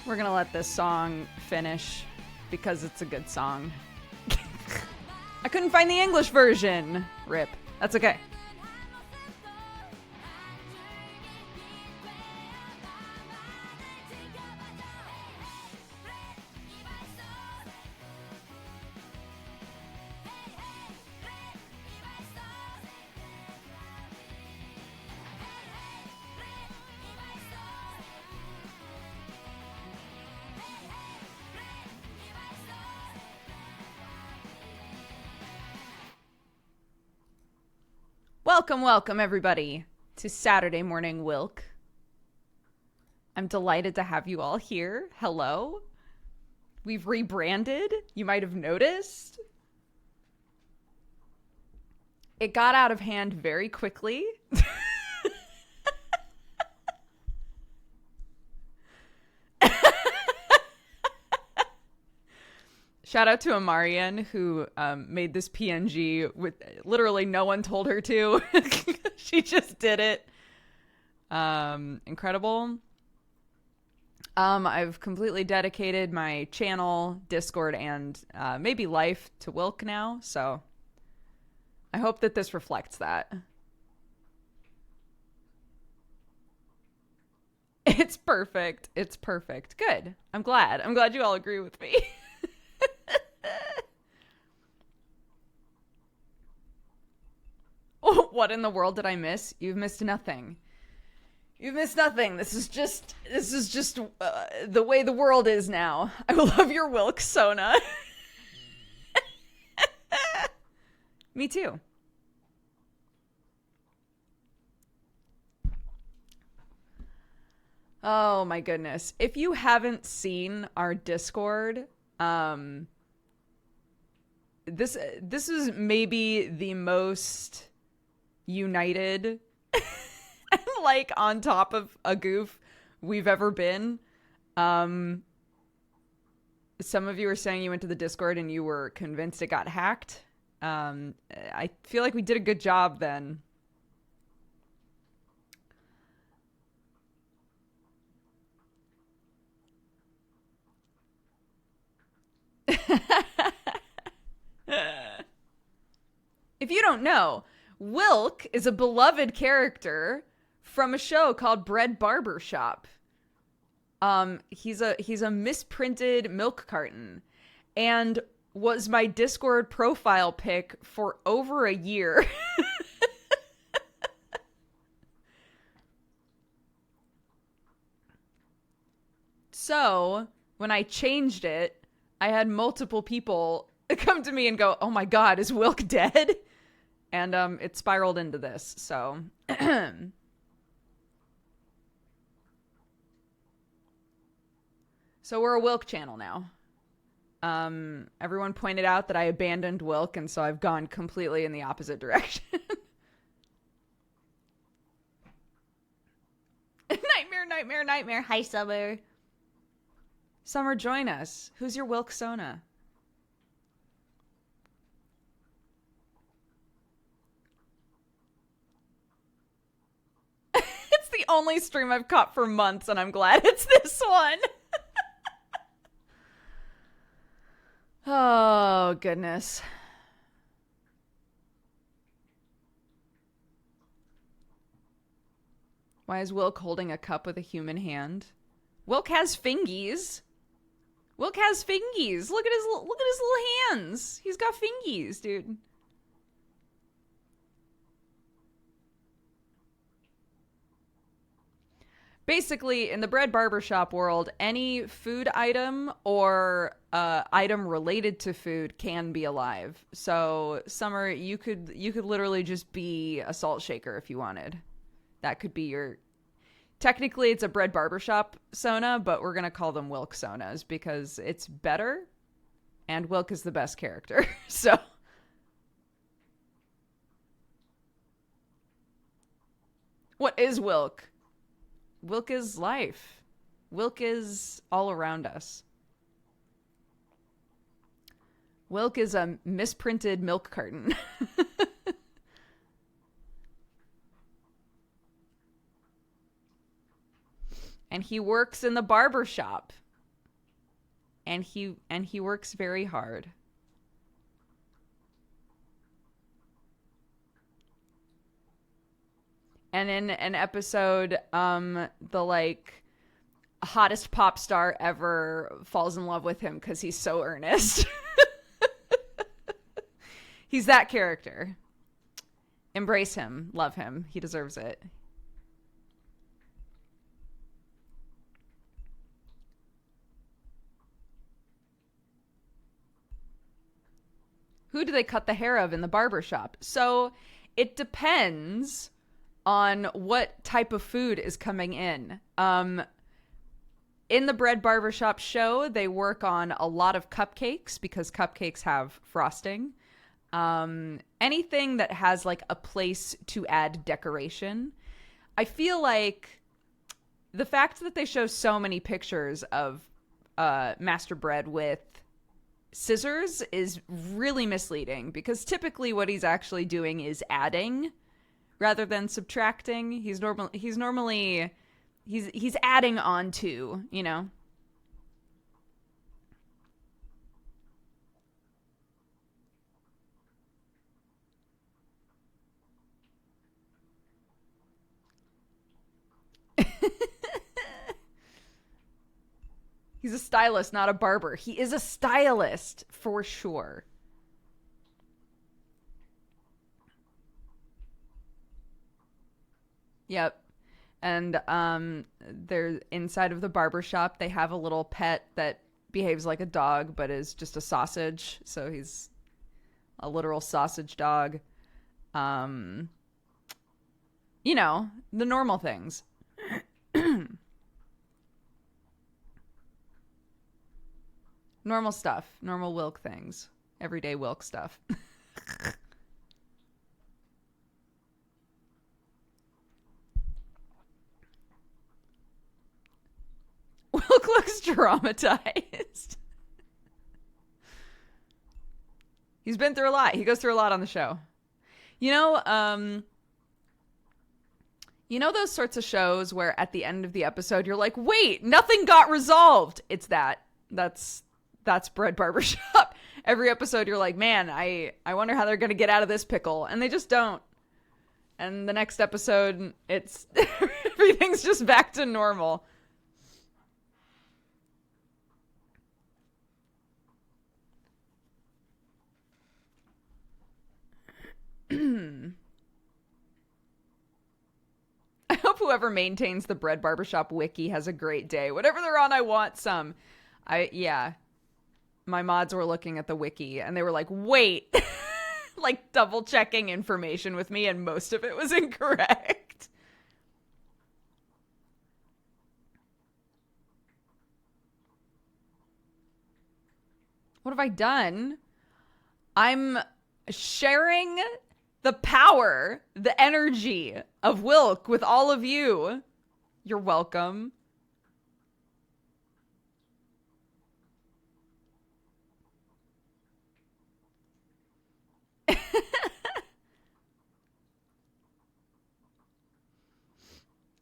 We're gonna let this song finish because it's a good song. I couldn't find the English version. Rip. That's okay. Welcome, everybody, to Saturday Morning Wilk. I'm delighted to have you all here. Hello. We've rebranded. You might have noticed. It got out of hand very quickly. Shout out to Amarian, who made this PNG with literally no one told her to. She just did it. Incredible. I've completely dedicated my channel, Discord, and maybe life to Wilk now, so I hope that this reflects that. It's perfect. It's perfect. Good. I'm glad. I'm glad you all agree with me. What in the world did I miss? You've missed nothing. You've missed nothing. This is just the way the world is now. I love your Wilk Sona. Me too. Oh my goodness. If you haven't seen our Discord, this is maybe the most united and like on top of a goof we've ever been. Some of you were saying you went to the Discord and you were convinced it got hacked. I feel like we did a good job then. If you don't know, Wilk is a beloved character from a show called Bread Barber Shop. He's a misprinted milk carton and was my Discord profile pic for over a year. So, when I changed it, I had multiple people come to me and go, "Oh my god, is Wilk dead?" And it spiraled into this, so. So we're a Wilk channel now. Everyone pointed out that I abandoned Wilk, and so I've gone completely in the opposite direction. Nightmare. Hi, Summer. Summer, join us. Who's your Wilk Sona? It's the only stream I've caught for months, and I'm glad it's this one. Oh, goodness. Why is Wilk holding a cup with a human hand? Wilk has fingies. Wilk has fingies. Look at his little hands. He's got fingies, dude. Basically, in the Bread Barbershop world, any food item or item related to food can be alive. So, Summer, you could literally just be a salt shaker if you wanted. That could be your... Technically, it's a Bread Barbershop Sona, but we're going to call them Wilk Sonas because it's better, and Wilk is the best character. So... What is Wilk? Wilk is life. Wilk is all around us. Wilk is a misprinted milk carton. And he works in the barber shop. and he works very hard. And in an episode, the like hottest pop star ever falls in love with him because he's so earnest. He's that character. Embrace him, love him. He deserves it. Who do they cut the hair of in the barber shop? So it depends on what type of food is coming in the bread barbershop show, they work on a lot of cupcakes because cupcakes have frosting. Anything that has like a place to add decoration. I feel like the fact that they show so many pictures of Master Bread with scissors is really misleading because typically what he's actually doing is adding rather than subtracting. He's adding on to, you know. He's a stylist, not a barber. He is a stylist for sure. Yep. And they're inside of the barber shop. They have a little pet that behaves like a dog but is just a sausage. So he's a literal sausage dog. Um, you know, the normal things. Normal stuff. Normal Wilk things. Everyday Wilk stuff. Wilk looks traumatized. He's been through a lot. He goes through a lot on the show. You know, those sorts of shows where at the end of the episode you're like, wait, nothing got resolved. It's that. That's Bread Barbershop. Every episode you're like, man, I wonder how they're gonna get out of this pickle. And they just don't. And the next episode, it's everything's just back to normal. I hope whoever maintains the Bread Barbershop wiki has a great day. Whatever they're on, I want some. Yeah. My mods were looking at the wiki and they were like, wait, like double checking information with me, and most of it was incorrect. What have I done? I'm sharing the power, the energy of Wilk with all of you. You're welcome.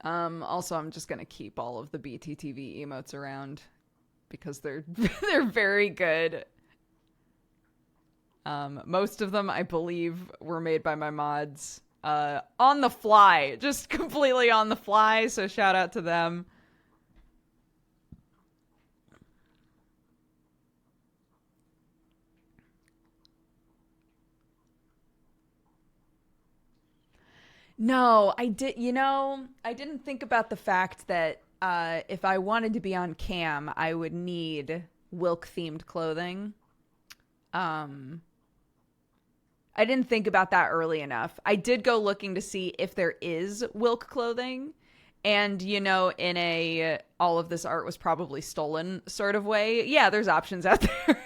Also, I'm just gonna keep all of the BTTV emotes around because they're they're very good. Most of them, I believe, were made by my mods on the fly, just completely on the fly. So shout out to them. No, I did. I didn't think about the fact that if I wanted to be on cam, I would need Wilk themed clothing. Um, I didn't think about that early enough. I did go looking to see if there is Wilk clothing. And, in a all of this art was probably stolen sort of way. Yeah, there's options out there.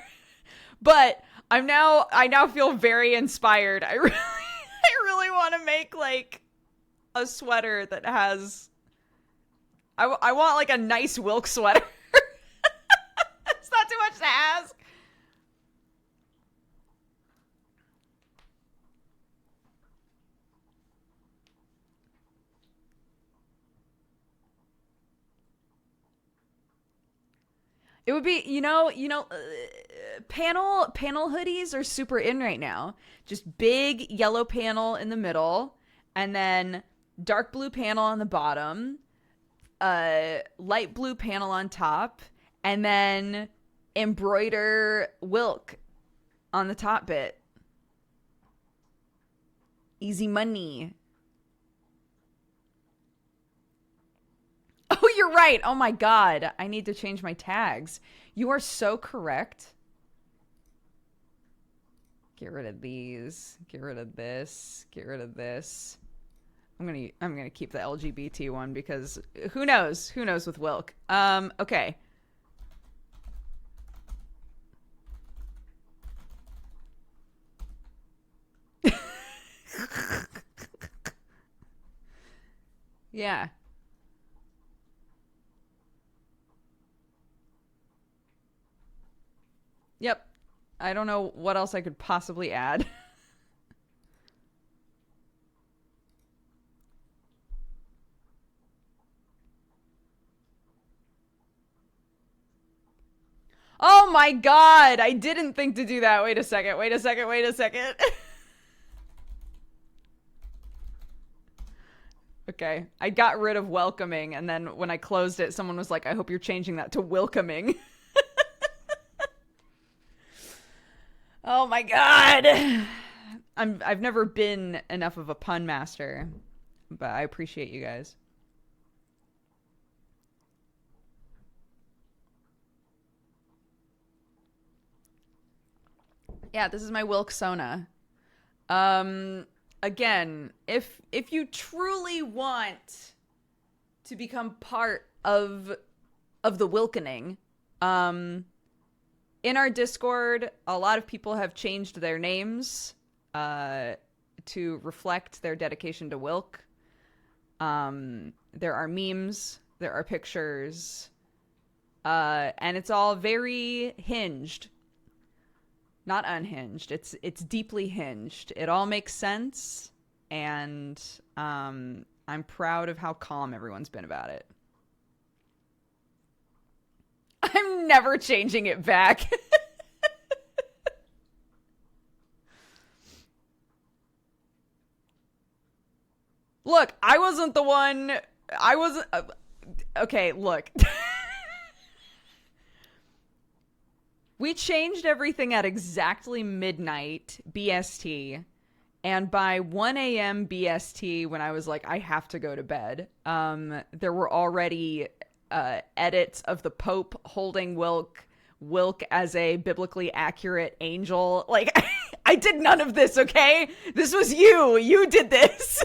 But I now feel very inspired. I really, I really want to make like a sweater that has, I want like a nice Wilk sweater. It's not too much to ask. It would be, panel hoodies are super in right now. Just big yellow panel in the middle, and then dark blue panel on the bottom, light blue panel on top, and then embroider Wilk on the top bit. Easy money. Oh, you're right. Oh my God. I need to change my tags. You are so correct. Get rid of these. Get rid of this. Get rid of this. I'm gonna keep the LGBT one because who knows? Who knows with Wilk? Okay. Yeah. Yep. I don't know what else I could possibly add. Oh my God. I didn't think to do that. Wait a second. Wait a second. Wait a second. Okay. I got rid of welcoming, and then when I closed it, someone was like, I hope you're changing that to welcoming. Oh my God. I've never been enough of a pun master, but I appreciate you guys. Yeah, this is my Wilk Sona. Again, if you truly want to become part of the Wilkening, in our Discord, a lot of people have changed their names to reflect their dedication to Wilk. There are memes, there are pictures, and it's all very hinged. Not unhinged. It's deeply hinged. It all makes sense, and I'm proud of how calm everyone's been about it. I'm never changing it back. Look, I wasn't the one. I wasn't. Okay, look. We changed everything at exactly midnight BST, and by 1 a.m. BST, when I was like, I have to go to bed, there were already edits of the Pope holding Wilk as a biblically accurate angel. Like, I did none of this, okay? This was you. You did this.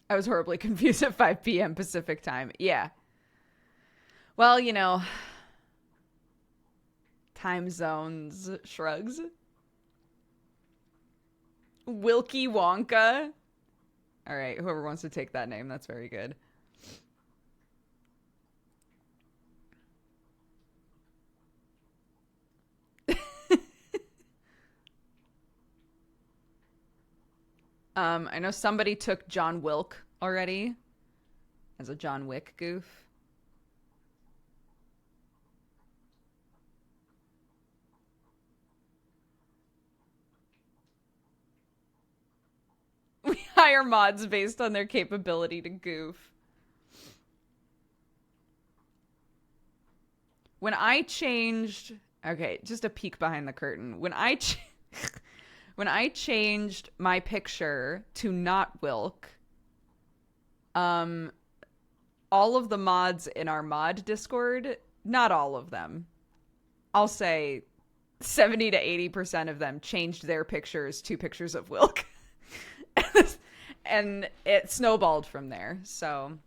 I was horribly confused at 5 p.m. Pacific time. Yeah. Well, time zones shrugs. Wilkie Wonka. All right, whoever wants to take that name, that's very good. I know somebody took John Wilk already as a John Wick goof. We hire mods based on their capability to goof. When I changed... Okay, just a peek behind the curtain. When I changed my picture to not Wilk, all of the mods in our mod Discord, not all of them, I'll say 70 to 80% of them changed their pictures to pictures of Wilk. And it snowballed from there. So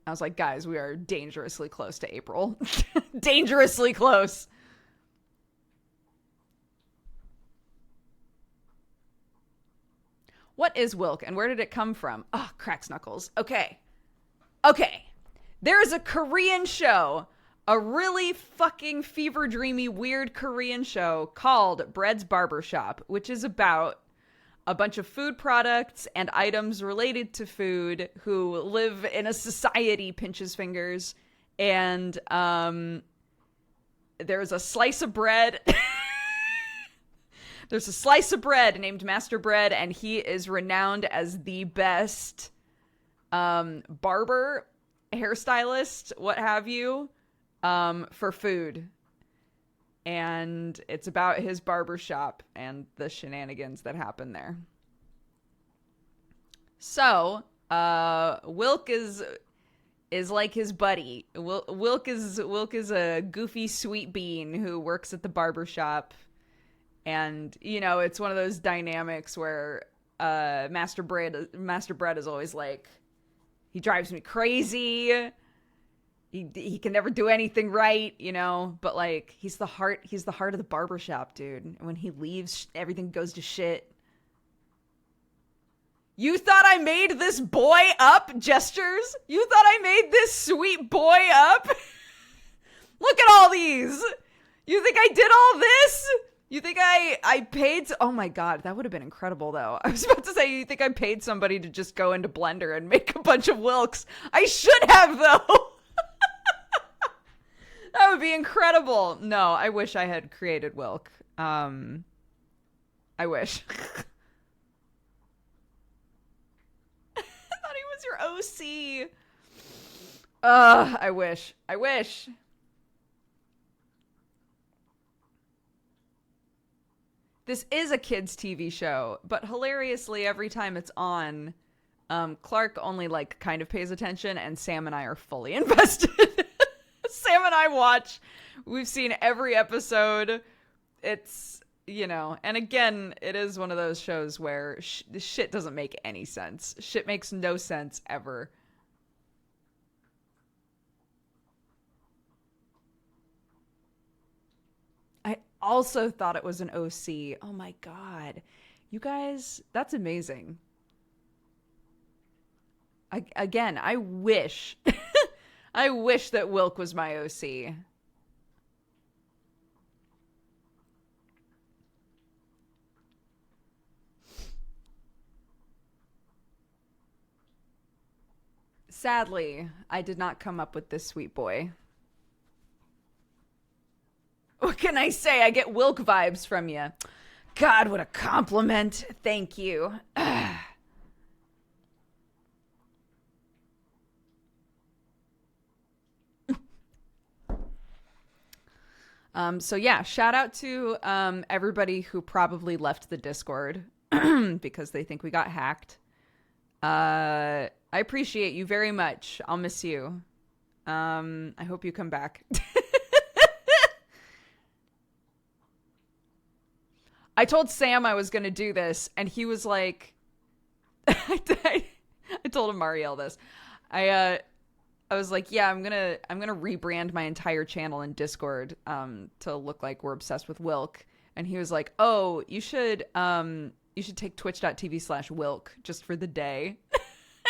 I was like, guys, we are dangerously close to April. Dangerously close. What is Wilk and where did it come from? Oh, cracks knuckles. Okay. There is a Korean show a really fucking fever dreamy weird Korean show called Bread's Barbershop, which is about a bunch of food products and items related to food who live in a society, pinches fingers, and there's a slice of bread. There's a slice of bread named Master Bread, and he is renowned as the best barber, hairstylist, what have you, for food. And it's about his barbershop and the shenanigans that happen there. So, Wilk is like his buddy. Wilk is a goofy sweet bean who works at the barbershop. And, you know, it's one of those dynamics where Master Bread is always like, he drives me crazy. He can never do anything right, you know, but like he's the heart of the barbershop, dude. And when he leaves, everything goes to shit. You thought I made this boy up? Gestures? You thought I made this sweet boy up? Look at all these. You think I did all this? You think I paid? Oh my God, that would have been incredible though. I was about to say, you think I paid somebody to just go into Blender and make a bunch of Wilks? I should have though. That would be incredible. No, I wish I had created Wilk. I wish. I thought he was your OC. I wish. This is a kids' TV show, but hilariously, every time it's on, Clark only like kind of pays attention, and Sam and I are fully invested. Sam and I watch. We've seen every episode. It's, you know, and again, it is one of those shows where shit doesn't make any sense. Shit makes no sense ever. I also thought it was an OC. Oh my God. You guys, that's amazing. I wish... I wish that Wilk was my OC. Sadly, I did not come up with this sweet boy. What can I say? I get Wilk vibes from you. God, what a compliment. Thank you. So yeah, shout out to everybody who probably left the Discord because they think we got hacked. I appreciate you very much. I'll miss you. I hope you come back. I told Sam I was going to do this, and he was like, I told him Marielle this. I was like, yeah, I'm gonna rebrand my entire channel in Discord to look like we're obsessed with Wilk. And he was like, oh, you should take twitch.tv/Wilk just for the day.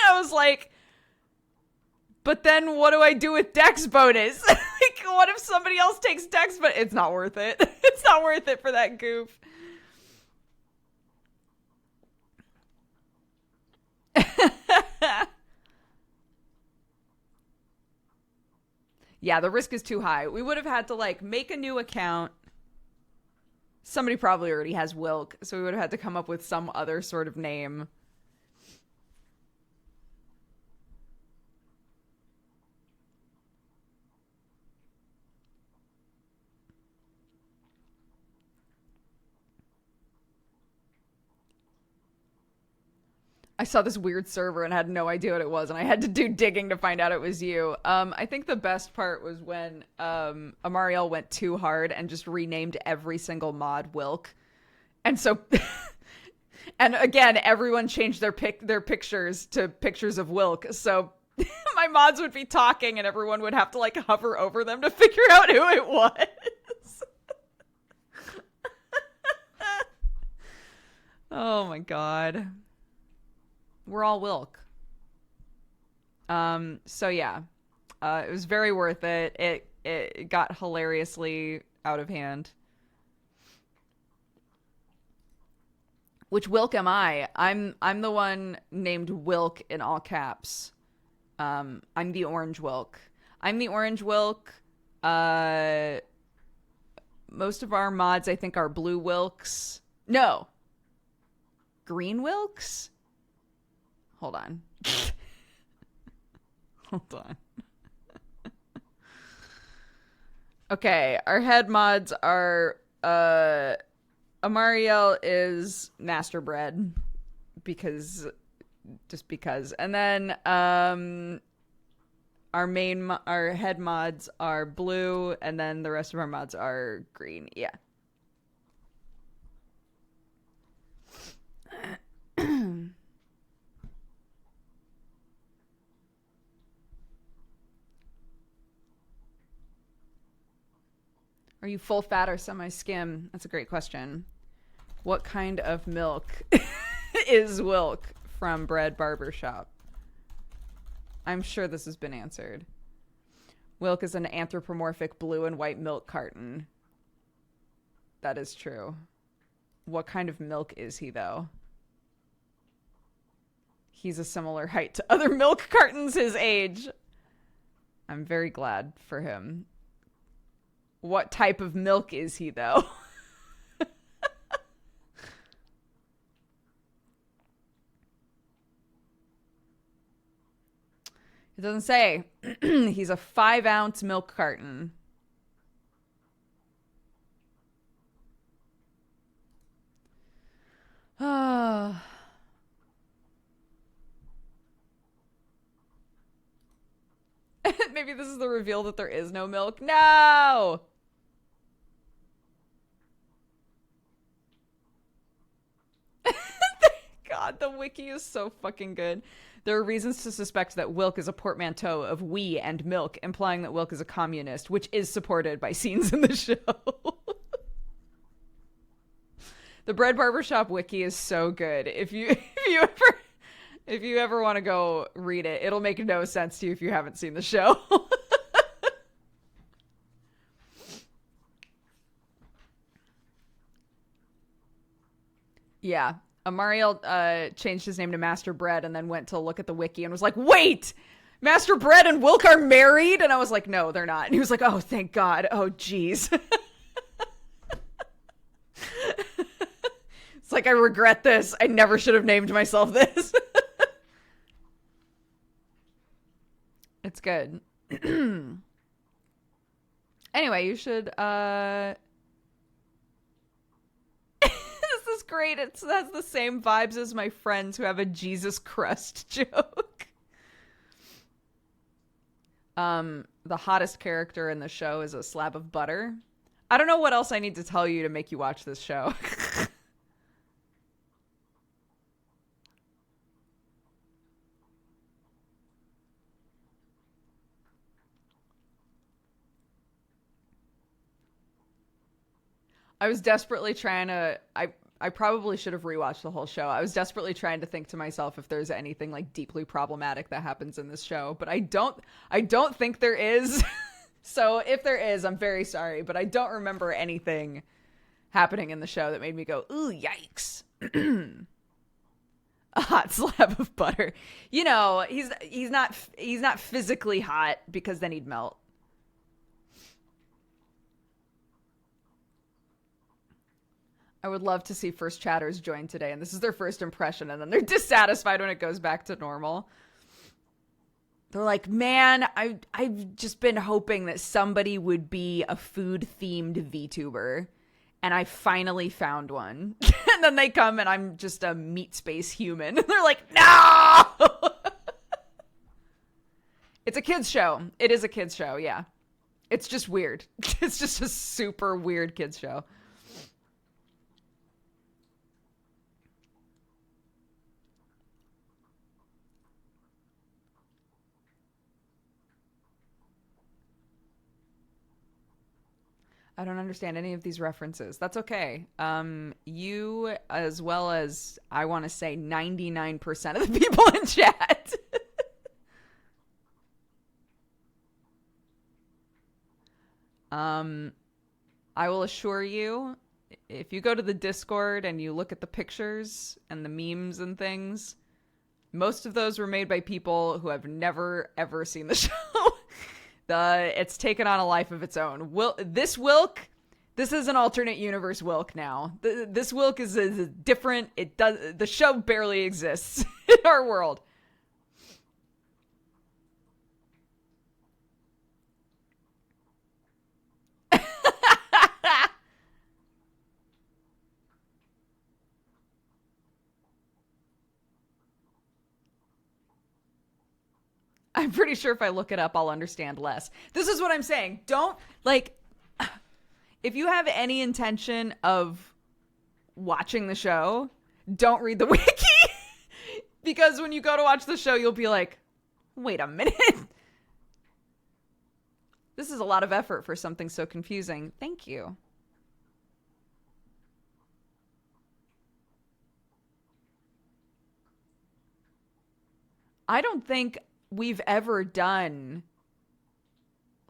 I was like, but then what do I do with Dexbonus? Like, what if somebody else takes Dexbonus? It's not worth it. It's not worth it for that goof. Yeah, the risk is too high. We would have had to like make a new account. Somebody probably already has Wilk, so we would have had to come up with some other sort of name. I saw this weird server and had no idea what it was, and I had to do digging to find out it was you. I think the best part was when Amariel went too hard and just renamed every single mod Wilk. And so, and again, everyone changed their pictures to pictures of Wilk. So my mods would be talking and everyone would have to like hover over them to figure out who it was. Oh my God. We're all Wilk. So yeah, it was very worth it. It it got hilariously out of hand. Which Wilk am I? I'm the one named Wilk in all caps. I'm the orange Wilk. I'm the orange Wilk. Most of our mods, I think, are blue Wilks. No. Green Wilks? Hold on. Hold on. Okay, our head mods are Amariel is Master Bread because and then our head mods are blue, and then the rest of our mods are green. Yeah. Are you full fat or semi-skim? That's a great question. What kind of milk is Wilk from Bread Barbershop? I'm sure this has been answered. Wilk is an anthropomorphic blue and white milk carton. That is true. What kind of milk is he, though? He's a similar height to other milk cartons his age. I'm very glad for him. What type of milk is he, though? It doesn't say. He's a 5-ounce milk carton. Maybe this is the reveal that there is no milk. No! God, the wiki is so fucking good. There are reasons to suspect that Wilk is a portmanteau of we and milk, implying that Wilk is a communist, which is supported by scenes in the show. The Bread Barbershop wiki is so good. If you ever want to go read it, it'll make no sense to you if you haven't seen the show. Yeah. Amariel changed his name to Master Bread and then went to look at the wiki and was like, wait! Master Bread and Wilk are married? And I was like, no, they're not. And he was like, oh, thank God. Oh, jeez. It's like, I regret this. I never should have named myself this. It's good. Anyway, you should, This is great. It has the same vibes as my friends who have a Jesus crust joke. The hottest character in the show is a slab of butter. I don't know what else I need to tell you to make you watch this show. I was desperately trying to... I probably should have rewatched the whole show. I was desperately trying to think to myself if there's anything like deeply problematic that happens in this show, but I don't think there is. So if there is, I'm very sorry, but I don't remember anything happening in the show that made me go, ooh, yikes. A hot slab of butter. You know, he's not physically hot because then he'd melt. I would love to see first chatters join today, and this is their first impression, and then they're dissatisfied when it goes back to normal. They're like, man, I've just been hoping that somebody would be a food-themed VTuber, and I finally found one. And then they come, and I'm just a meat space human. And they're like, no! It's a kid's show. It is a kid's show, yeah. It's just weird. It's just a super weird kid's show. I don't understand any of these references. That's okay. You, as well as, I want to say, 99% of the people in chat. I will assure you, if you go to the Discord and you look at the pictures and the memes and things, most of those were made by people who have never, ever seen the show. It's taken on a life of its own. This Wilk, this is an alternate universe Wilk now. This Wilk is different. The show barely exists in our world. I'm pretty sure if I look it up, I'll understand less. This is what I'm saying. Don't, like, if you have any intention of watching the show, don't read the wiki. Because when you go to watch the show, you'll be like, wait a minute. This is a lot of effort for something so confusing. Thank you. I don't think we've ever done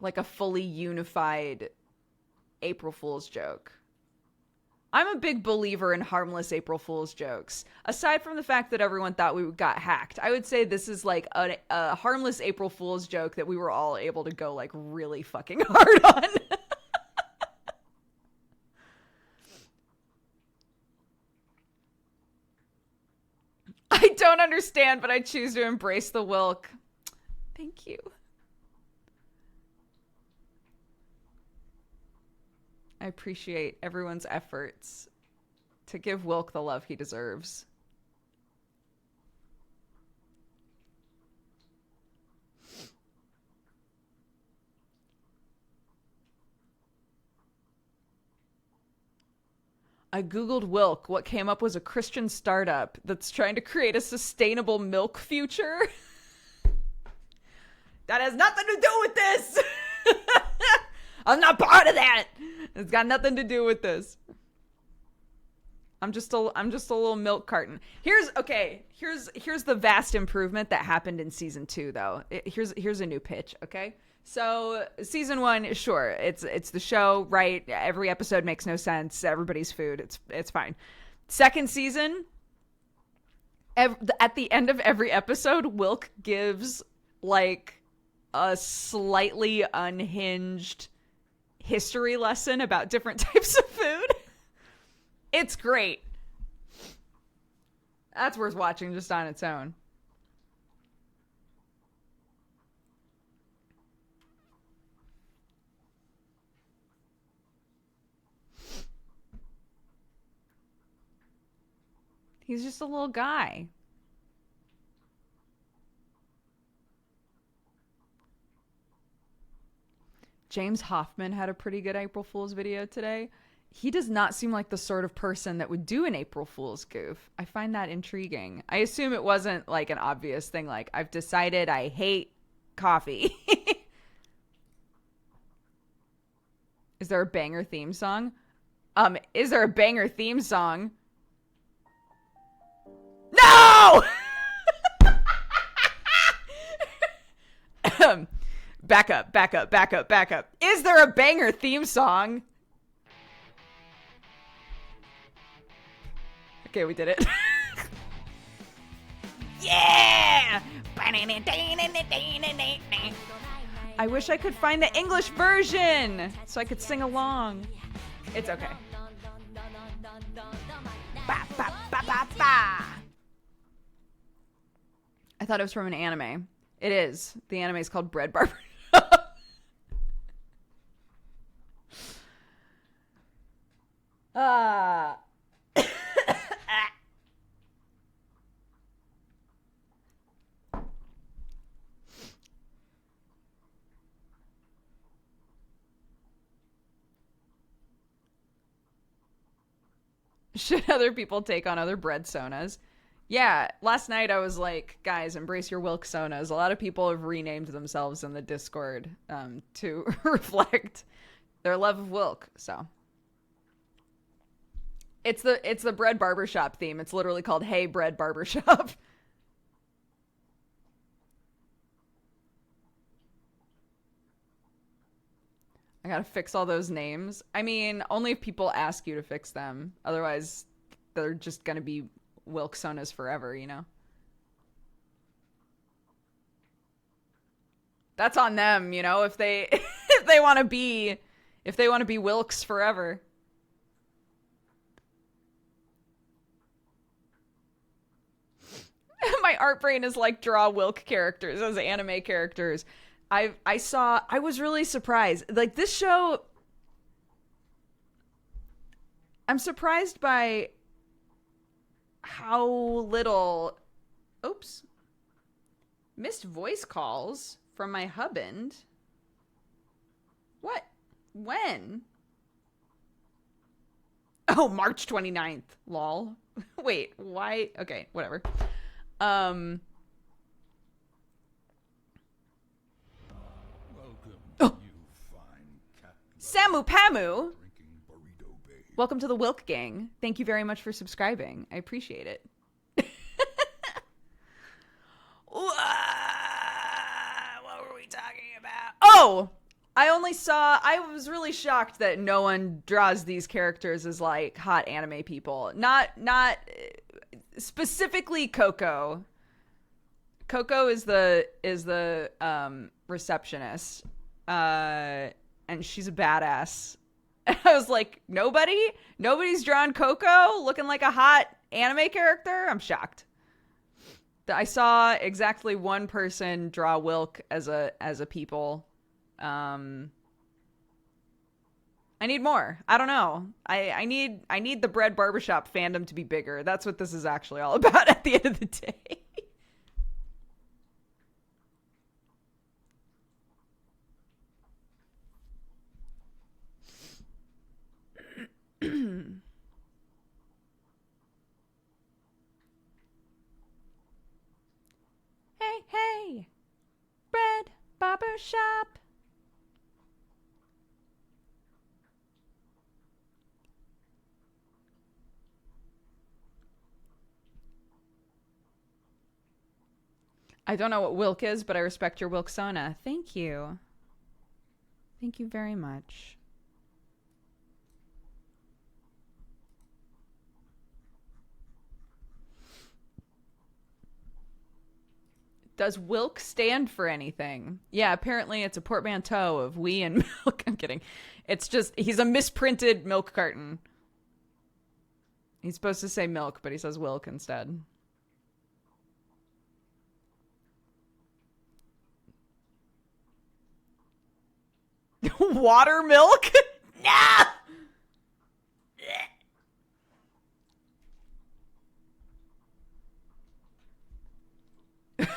like a fully unified April Fool's joke. I'm a big believer in harmless April Fool's jokes. Aside from the fact that everyone thought we got hacked, I would say this is like a harmless April Fool's joke that we were all able to go like really fucking hard on. I don't understand, but I choose to embrace the Wilk. Thank you. I appreciate everyone's efforts to give Wilk the love he deserves. I googled Wilk. What came up was a Christian startup that's trying to create a sustainable milk future. That has nothing to do with this. I'm not part of that. It's got nothing to do with this. I'm just a little milk carton. Here's the vast improvement that happened in season 2 though. Here's a new pitch, okay? So season 1, sure, it's the show, right? Every episode makes no sense. Everybody's food. It's fine. Second season, at the end of every episode, Wilk gives like a slightly unhinged history lesson about different types of food. It's great. That's worth watching just on its own. He's just a little guy. James Hoffman had a pretty good April Fool's video today. He does not seem like the sort of person that would do an April Fool's goof. I find that intriguing. I assume it wasn't like an obvious thing like, I've decided I hate coffee. Is there a banger theme song? Is there a banger theme song? No! Back up. Is there a banger theme song? Okay, we did it. Yeah! I wish I could find the English version so I could sing along. It's okay. Ba, ba, ba, ba, ba. I thought it was from an anime. It is. The anime is called Bread Barber. Should other people take on other bread sonas? Yeah, last night I was like, guys, embrace your Wilk sonas. A lot of people have renamed themselves in the Discord to reflect their love of Wilk. So it's the bread barbershop theme. It's literally called Hey Bread Barbershop. I gotta fix all those names. I mean, only if people ask you to fix them. Otherwise, they're just gonna be Wilksonas forever, you know? That's on them, you know, if they if they want to be Wilks forever. My art brain is like draw Wilk characters as anime characters. I was really surprised. Like this show, I'm surprised by how little oops. Missed voice calls from my husband. What? When? Oh, March 29th. Lol. Wait, why? Okay, whatever. Welcome, oh. You fine cat. Samu Pamu. Welcome to the Wilk Gang. Thank you very much for subscribing. I appreciate it. What were we talking about? Oh, I was really shocked that no one draws these characters as like hot anime people. Not specifically Coco. Coco is the receptionist. And she's a badass. And I was like, nobody's drawn Coco looking like a hot anime character? I'm shocked. I saw exactly one person draw Wilk as a people. I need more. I don't know. I need the Bread Barbershop fandom to be bigger. That's what this is actually all about at the end of the day. Hey, Bread Barbershop. I don't know what Wilk is, but I respect your Wilksona. Thank you. Thank you very much. Does Wilk stand for anything? Yeah, apparently it's a portmanteau of we and milk. I'm kidding. It's just, he's a misprinted milk carton. He's supposed to say milk, but he says Wilk instead. Water milk? No!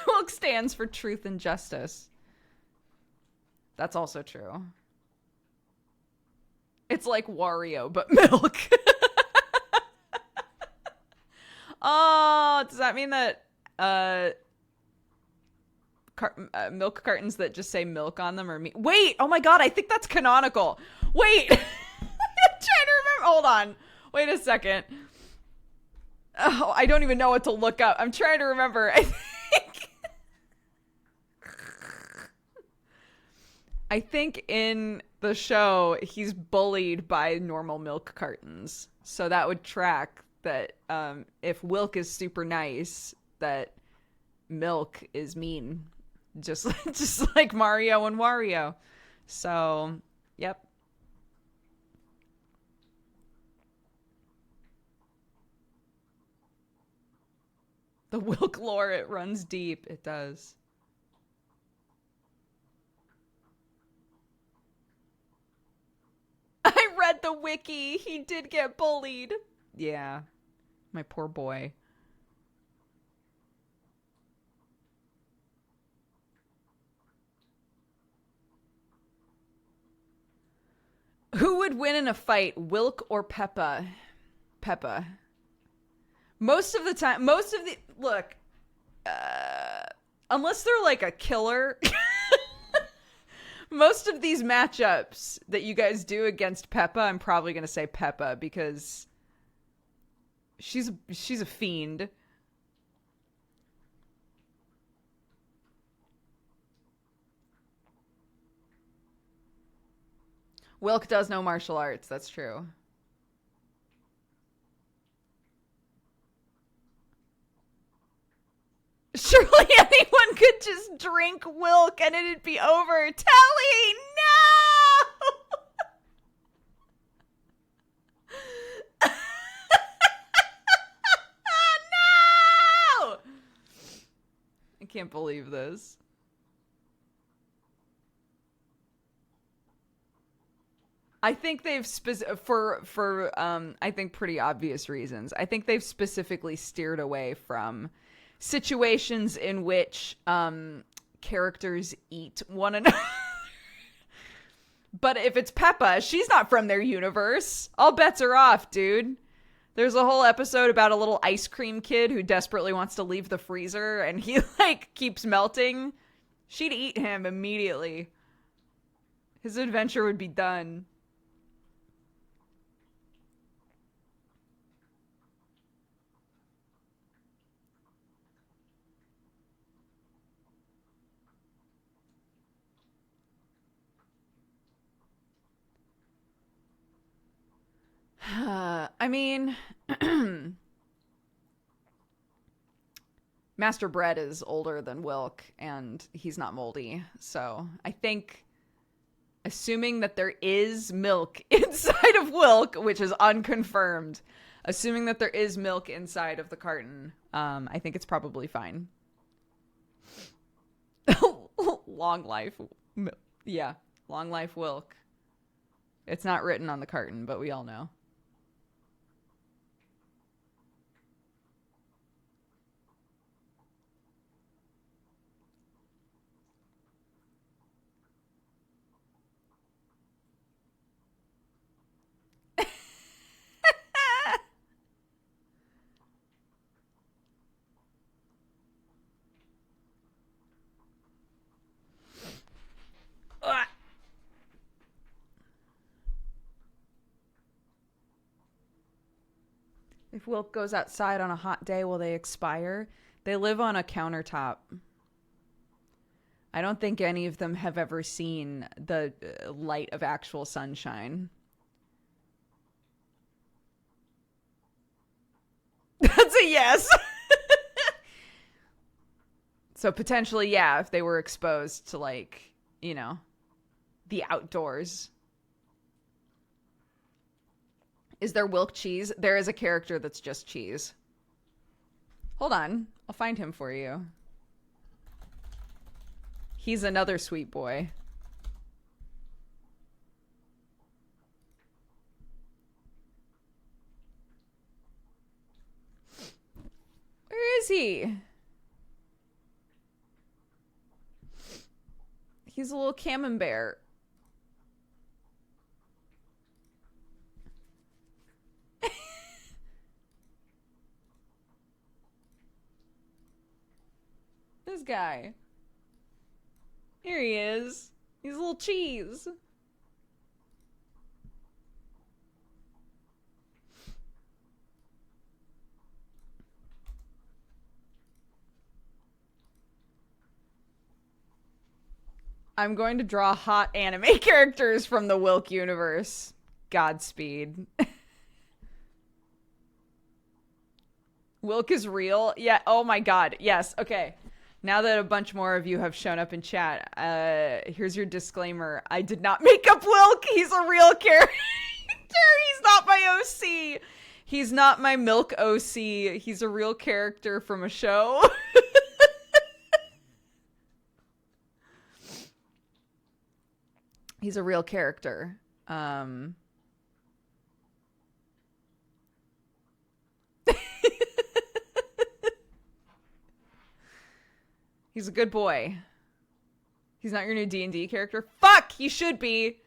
Wilk stands for truth and justice. That's also true. It's like Wario, but milk. Oh, does that mean that milk cartons that just say milk on them are me? Wait, oh my god, I think that's canonical. Wait, I'm trying to remember. Hold on, wait a second. Oh, I don't even know what to look up. I'm trying to remember. I think in the show he's bullied by normal milk cartons, so that would track that. If Wilk is super nice, that milk is mean, just like Mario and Wario. So, yep. The Wilk lore, it runs deep. It does. I read the wiki. He did get bullied. Yeah. My poor boy. Who would win in a fight, Wilk or Peppa? Peppa. Most of the look, unless they're like a killer, most of these matchups that you guys do against Peppa, I'm probably going to say Peppa because she's a fiend. Wilk does know martial arts. That's true. Surely anyone could just drink Wilk and it'd be over. Telly, no! No! I can't believe this. I think they've for I think pretty obvious reasons. I think they've specifically steered away from situations in which characters eat one another. But if it's Peppa, she's not from their universe. All bets are off, dude. There's a whole episode about a little ice cream kid who desperately wants to leave the freezer and he like keeps melting. She'd eat him immediately. His adventure would be done. I mean, Master Bread is older than Wilk, and he's not moldy. So I think, assuming that there is milk inside of Wilk, which is unconfirmed, assuming that there is milk inside of the carton, I think it's probably fine. Long life. Yeah, long life Wilk. It's not written on the carton, but we all know. If Wilk goes outside on a hot day, will they expire? They live on a countertop. I don't think any of them have ever seen the light of actual sunshine. That's a yes. So potentially, yeah, if they were exposed to, like, you know, the outdoors. Is there Wilk cheese? There is a character that's just cheese. Hold on. I'll find him for you. He's another sweet boy. Where is he? He's a little camembert. This guy. Here he is. He's a little cheese. I'm going to draw hot anime characters from the Wilk universe. Godspeed. Wilk is real? Yeah, oh my god. Yes, okay. Now that a bunch more of you have shown up in chat, here's your disclaimer. I did not make up Wilk. He's a real character. He's not my OC. He's not my Milk OC. He's a real character from a show. He's a real character. He's a good boy. He's not your new D&D character? Fuck! He should be!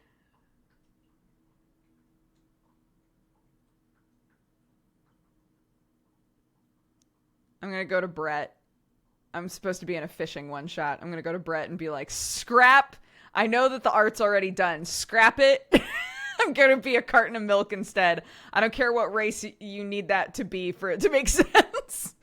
I'm gonna go to Brett. I'm supposed to be in a fishing one-shot. I'm gonna go to Brett and be like, scrap! I know that the art's already done. Scrap it! I'm gonna be a carton of milk instead. I don't care what race you need that to be for it to make sense.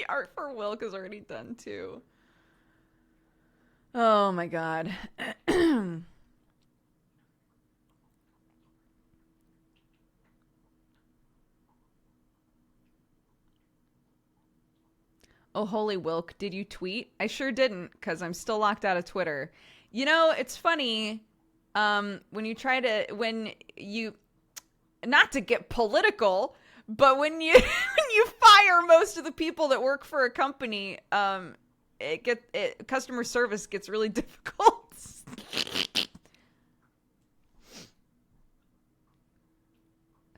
The art for Wilk is already done too. Oh my god. Oh, holy Wilk, did you tweet? I sure didn't, because I'm still locked out of Twitter. You know, it's funny, when you, not to get political, but when you, when you fire most of the people that work for a company, customer service gets really difficult.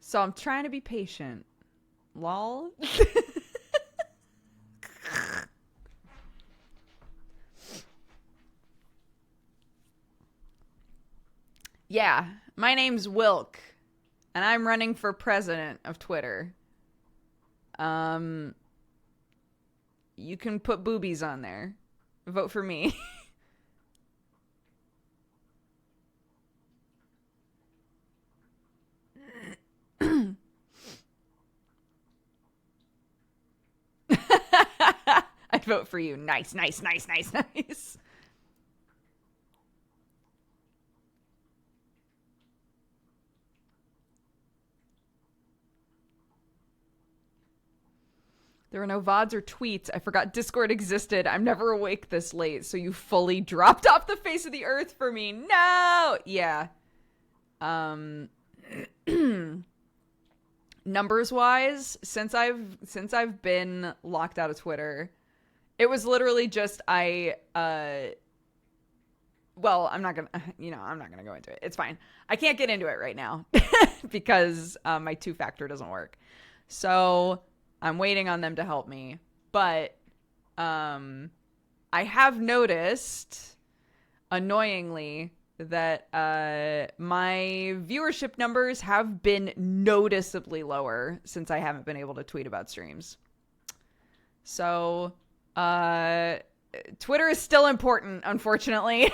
So I'm trying to be patient. Lol. Yeah, my name's Wilk, and I'm running for president of Twitter. You can put boobies on there. Vote for me. I'd vote for you. Nice, nice, nice, nice, nice. There were no VODs or tweets. I forgot Discord existed. I'm never awake this late, so you fully dropped off the face of the earth for me. No! Yeah. Numbers wise, since I've been locked out of Twitter, it was literally just well, I'm not gonna go into it. It's fine. I can't get into it right now because my two-factor doesn't work. So I'm waiting on them to help me. But I have noticed, annoyingly, that my viewership numbers have been noticeably lower since I haven't been able to tweet about streams. So Twitter is still important, unfortunately.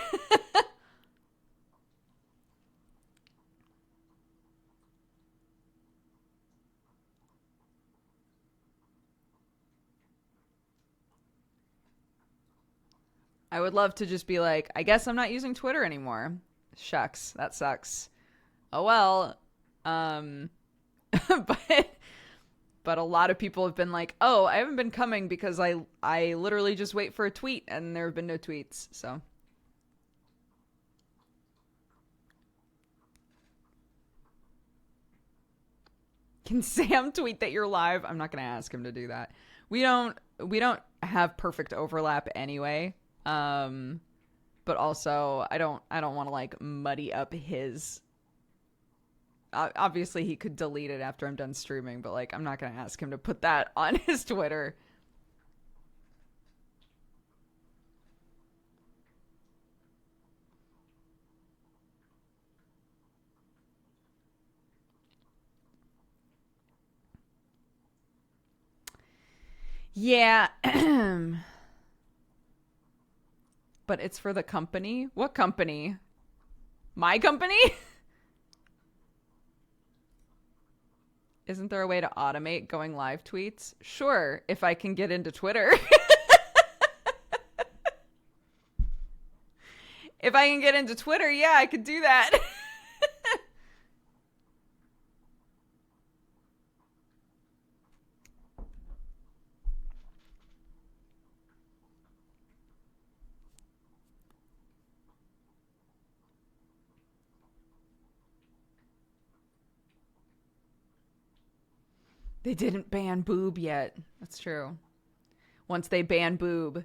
I would love to just be like, I guess I'm not using Twitter anymore. Shucks, that sucks. Oh well. But a lot of people have been like, oh, I haven't been coming because I literally just wait for a tweet and there have been no tweets. So can Sam tweet that you're live? I'm not gonna ask him to do that. We don't have perfect overlap anyway. But also I don't want to like muddy up his. Obviously he could delete it after I'm done streaming, but like I'm not gonna ask him to put that on his Twitter. Yeah. But it's for the company? What company? My company? Isn't there a way to automate going live tweets? Sure, if I can get into Twitter. If I can get into Twitter, yeah, I could do that. They didn't ban boob yet. That's true. Once they ban boob,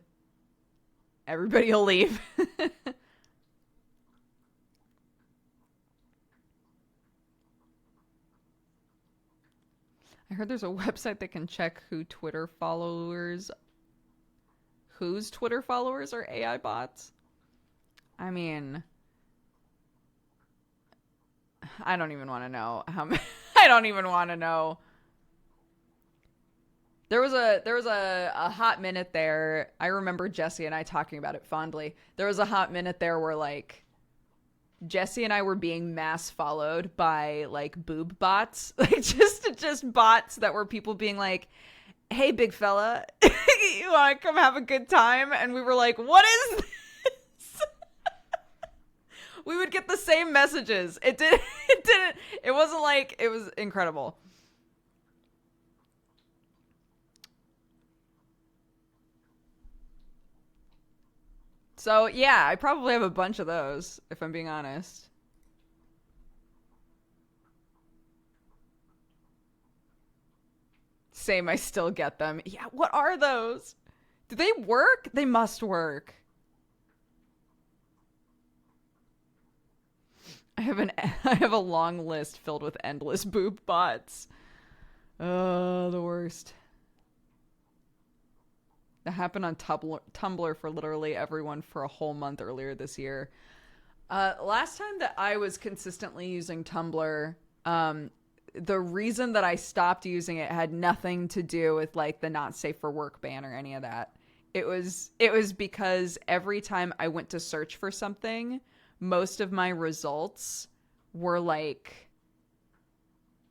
everybody will leave. I heard there's a website that can check whose Twitter followers are AI bots. I mean, I don't even want to know how many. I don't even want to know. There was a hot minute there. I remember Jesse and I talking about it fondly. There was a hot minute there where like Jesse and I were being mass followed by like boob bots, like just bots that were people being like, hey, big fella, you want to come have a good time? And we were like, what is this? We would get the same messages. It wasn't like, it was incredible. So yeah, I probably have a bunch of those, if I'm being honest. Same, I still get them. Yeah, what are those? Do they work? They must work. I have a long list filled with endless boob bots. Oh, the worst. That happened on Tumblr for literally everyone for a whole month earlier this year. Last time that I was consistently using Tumblr, the reason that I stopped using it had nothing to do with like the not safe for work ban or any of that. It was because every time I went to search for something, most of my results were like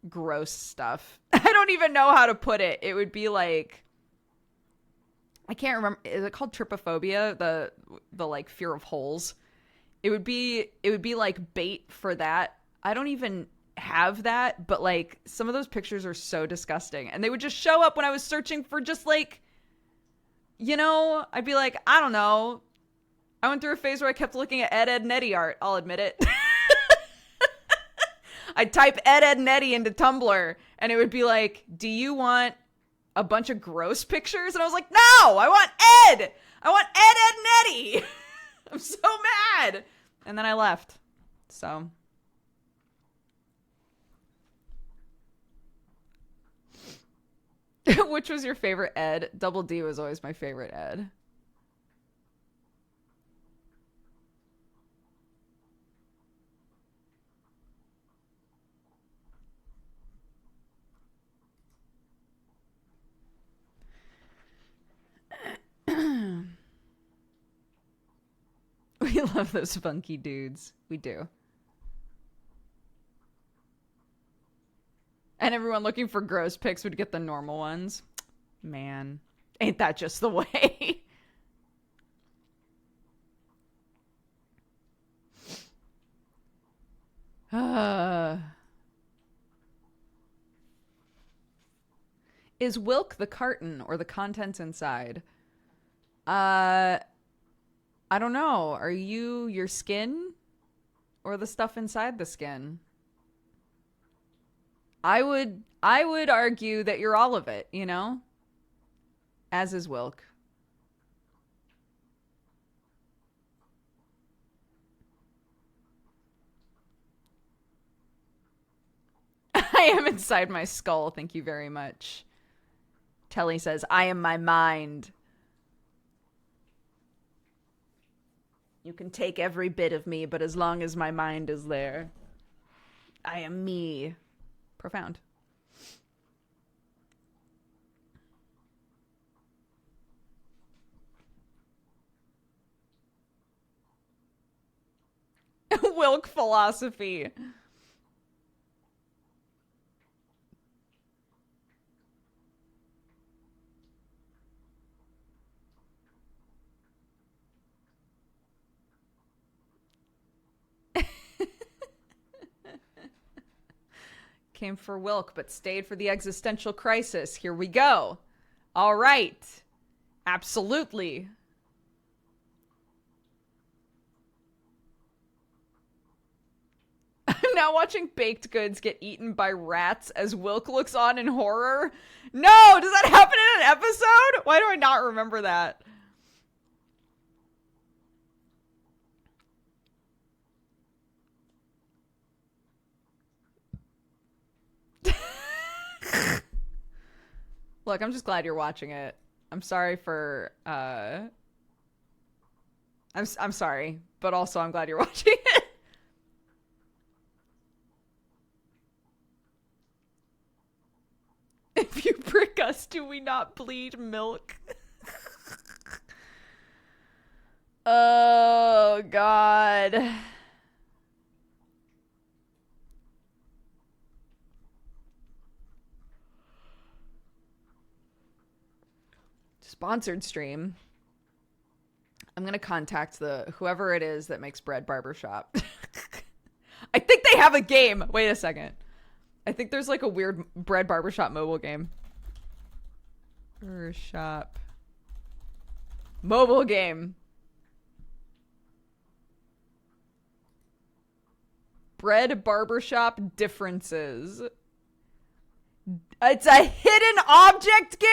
gross stuff. I don't even know how to put it. It would be like, I can't remember, is it called trypophobia? The like fear of holes. It would be like bait for that. I don't even have that, but like some of those pictures are so disgusting, and they would just show up when I was searching for just like, I'd be like, I don't know. I went through a phase where I kept looking at Ed and Eddie art. I'll admit it. I'd type Ed and Eddie into Tumblr, and it would be like, do you want a bunch of gross pictures? And I was like, no, I want Ed. I want Ed, Ed, and Eddie. I'm so mad. And then I left. So. Which was your favorite Ed? Double D was always my favorite Ed. We love those funky dudes. We do. And everyone looking for gross pics would get the normal ones. Man, ain't that just the way? Is Wilk the carton or the contents inside? Uh, I don't know. Are you your skin or the stuff inside the skin? I would argue that you're all of it, As is Wilk. I am inside my skull. Thank you very much. Telly says, I am my mind. You can take every bit of me, but as long as my mind is there, I am me. Profound. Wilk philosophy. Came for Wilk, but stayed for the existential crisis. Here we go. All right. Absolutely. I'm now watching baked goods get eaten by rats as Wilk looks on in horror. No, does that happen in an episode? Why do I not remember that? Look, I'm just glad you're watching it. I'm sorry for I'm sorry, but also I'm glad you're watching it. If you prick us, do we not bleed milk? Oh God. Sponsored stream. I'm going to contact whoever it is that makes Bread Barbershop. I think they have a game. Wait a second. I think there's like a weird Bread Barbershop mobile game. Barbershop mobile game. Bread Barbershop differences. It's a hidden object game?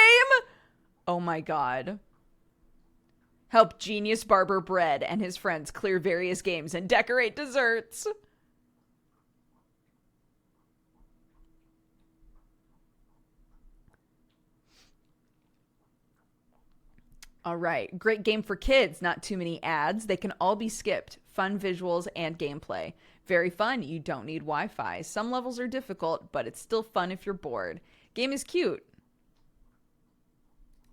Oh my god. Help Genius Barber Bread and his friends clear various games and decorate desserts. All right. Great game for kids. Not too many ads. They can all be skipped. Fun visuals and gameplay. Very fun. You don't need Wi-Fi. Some levels are difficult, but it's still fun if you're bored. Game is cute.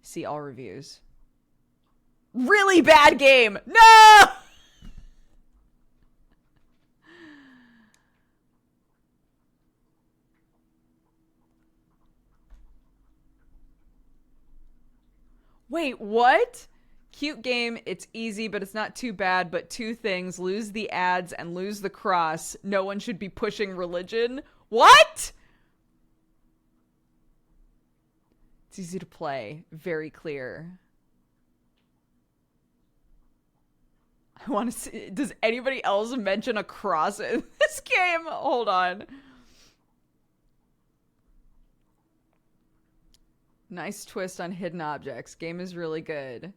See all reviews. Really bad game. No! Wait, what? Cute game. It's easy, but it's not too bad. But two things. Lose the ads and lose the cross. No one should be pushing religion. What? It's easy to play. Very clear. I want to see. Does anybody else mention a cross in this game? Hold on. Nice twist on hidden objects. Game is really good.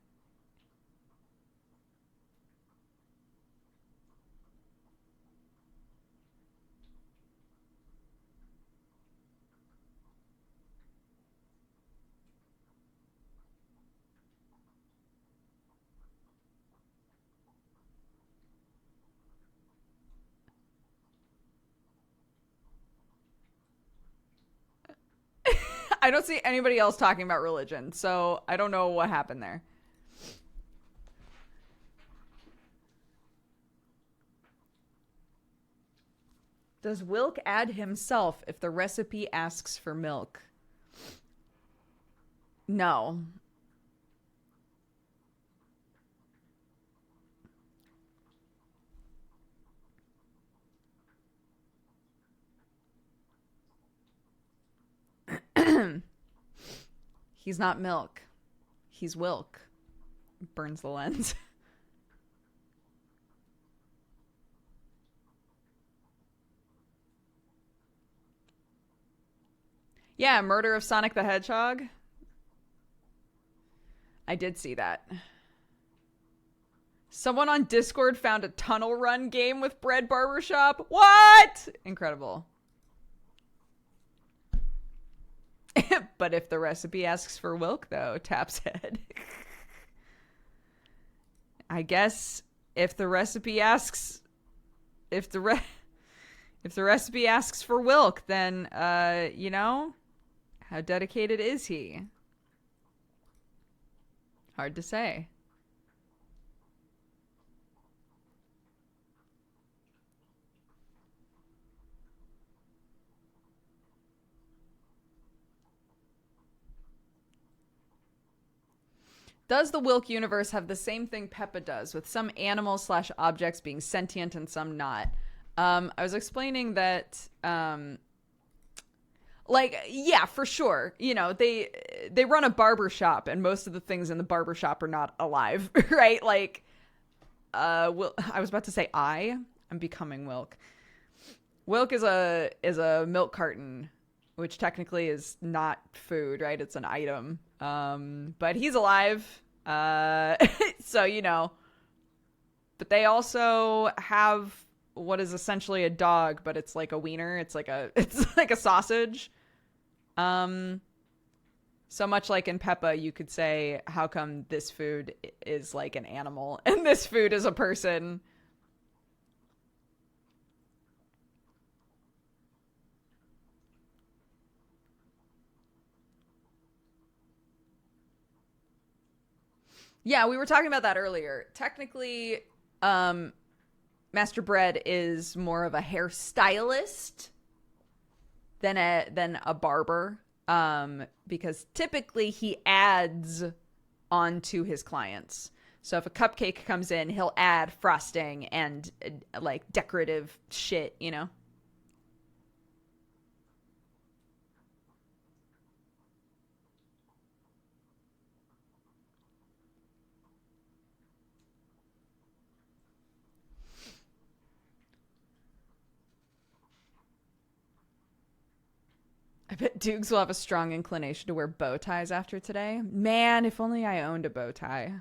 I don't see anybody else talking about religion, so I don't know what happened there. Does Wilk add himself if the recipe asks for milk? No. He's not milk. He's Wilk. Burns the lens. Yeah, Murder of Sonic the Hedgehog. I did see that. Someone on Discord found a tunnel run game with Bread Barbershop. What? Incredible. But if the recipe asks for Wilk, though, Tap's head. I guess if the recipe asks, if the recipe asks for Wilk, then you know, how dedicated is he? Hard to say. Does the Wilk universe have the same thing Peppa does, with some animals / objects being sentient and some not? I was explaining that, like, yeah, for sure. You know, they run a barber shop, and most of the things in the barber shop are not alive, right? Like, I was about to say I'm becoming Wilk. Wilk is a milk carton, which technically is not food, right? It's an item. But he's alive. So, you know, but they also have what is essentially a dog, but it's like a wiener. It's like a sausage. So much like in Peppa, you could say, how come this food is like an animal and this food is a person? Yeah, we were talking about that earlier. Technically, Master Bread is more of a hairstylist than a barber, because typically he adds onto his clients. So if a cupcake comes in, he'll add frosting and like decorative shit, you know? I bet Dukes will have a strong inclination to wear bow ties after today. Man, if only I owned a bow tie.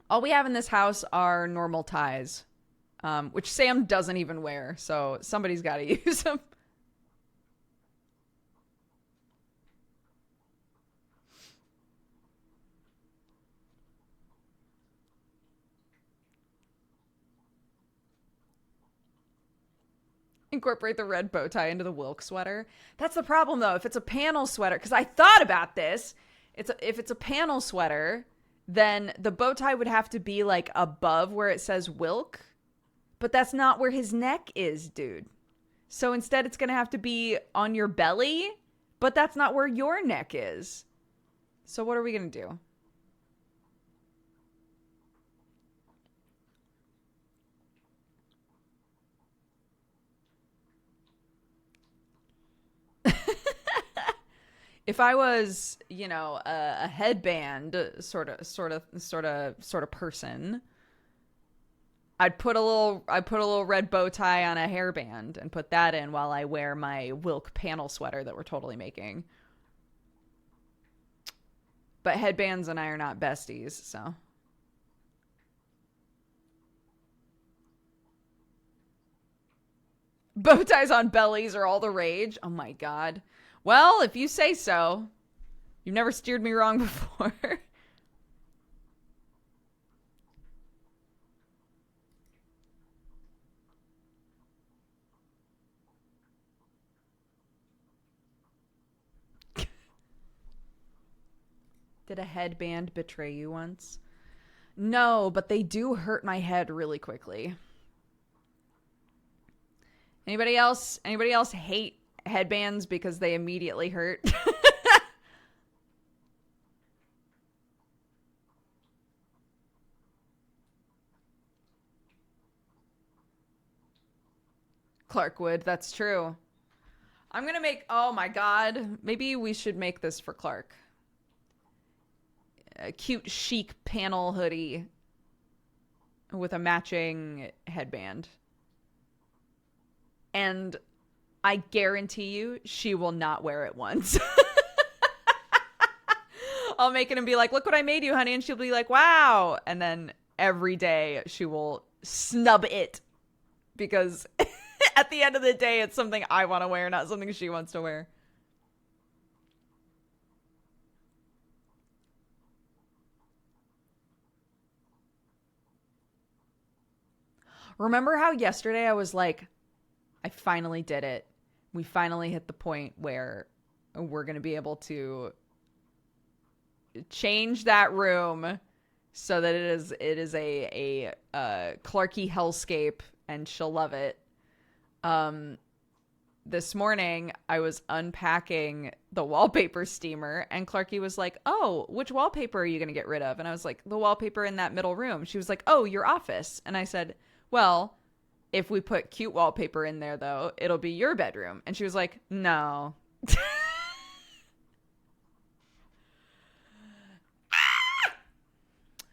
All we have in this house are normal ties, which Sam doesn't even wear, so somebody's got to use them. Incorporate the red bow tie into the WILK sweater. That's the problem, though. If it's a panel sweater, because I thought about this, if it's a panel sweater, then the bow tie would have to be like above where it says WILK, but that's not where his neck is, dude. So instead, it's gonna have to be on your belly, but that's not where your neck is. So what are we gonna do? If I was, you know, a headband sort of person, I'd put a little red bow tie on a hairband and put that in while I wear my WILK panel sweater that we're totally making. But headbands and I are not besties, so. Bow ties on bellies are all the rage. Oh my god. Well, if you say so. You've never steered me wrong before. Did a headband betray you once? No, but they do hurt my head really quickly. Anybody else hate headbands because they immediately hurt? Clark would, that's true. I'm gonna make, oh my god, maybe we should make this for Clark. A cute chic panel hoodie with a matching headband. And I guarantee you she will not wear it once. I'll make it and be like, look what I made you, honey. And she'll be like, wow. And then every day she will snub it because at the end of the day, it's something I want to wear, not something she wants to wear. Remember how yesterday I was like, I finally did it. We finally hit the point where we're going to be able to change that room so that it is a Clarky hellscape and she'll love it. This morning I was unpacking the wallpaper steamer and Clarky was like, oh, which wallpaper are you going to get rid of? And I was like, the wallpaper in that middle room. She was like, oh, your office. And I said, well, if we put cute wallpaper in there, though, it'll be your bedroom. And she was like, no.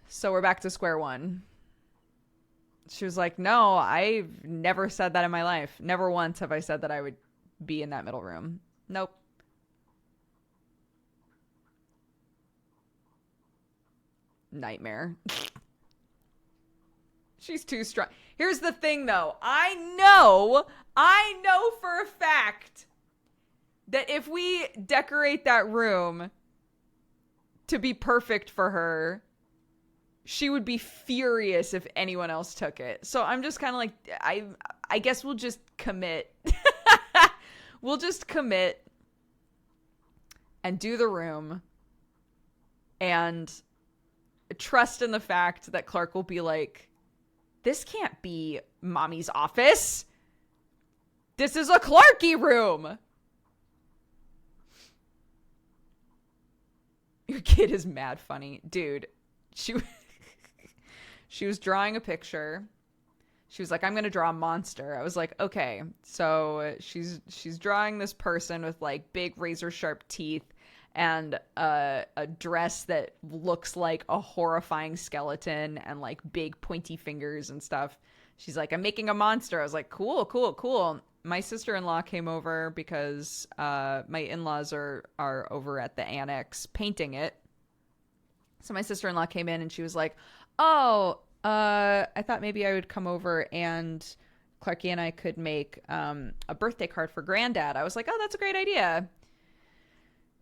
So we're back to square one. She was like, no, I've never said that in my life. Never once have I said that I would be in that middle room. Nope. Nightmare. She's too strong. Here's the thing, though. I know for a fact that if we decorate that room to be perfect for her, she would be furious if anyone else took it. So I'm just kind of like, I guess we'll just commit. We'll just commit and do the room and trust in the fact that Clark will be like, this can't be mommy's office. This is a Clarky room. Your kid is mad funny. Dude, she she was drawing a picture. She was like, I'm going to draw a monster. I was like, okay. So she's drawing this person with like big razor sharp teeth and a dress that looks like a horrifying skeleton and like big pointy fingers and stuff. She's like, I'm making a monster. I was like, cool, cool, cool. My sister-in-law came over because my in-laws are over at the annex painting it. So my sister-in-law came in and she was like, oh, I thought maybe I would come over and Clarky and I could make a birthday card for Granddad. I was like, oh, that's a great idea.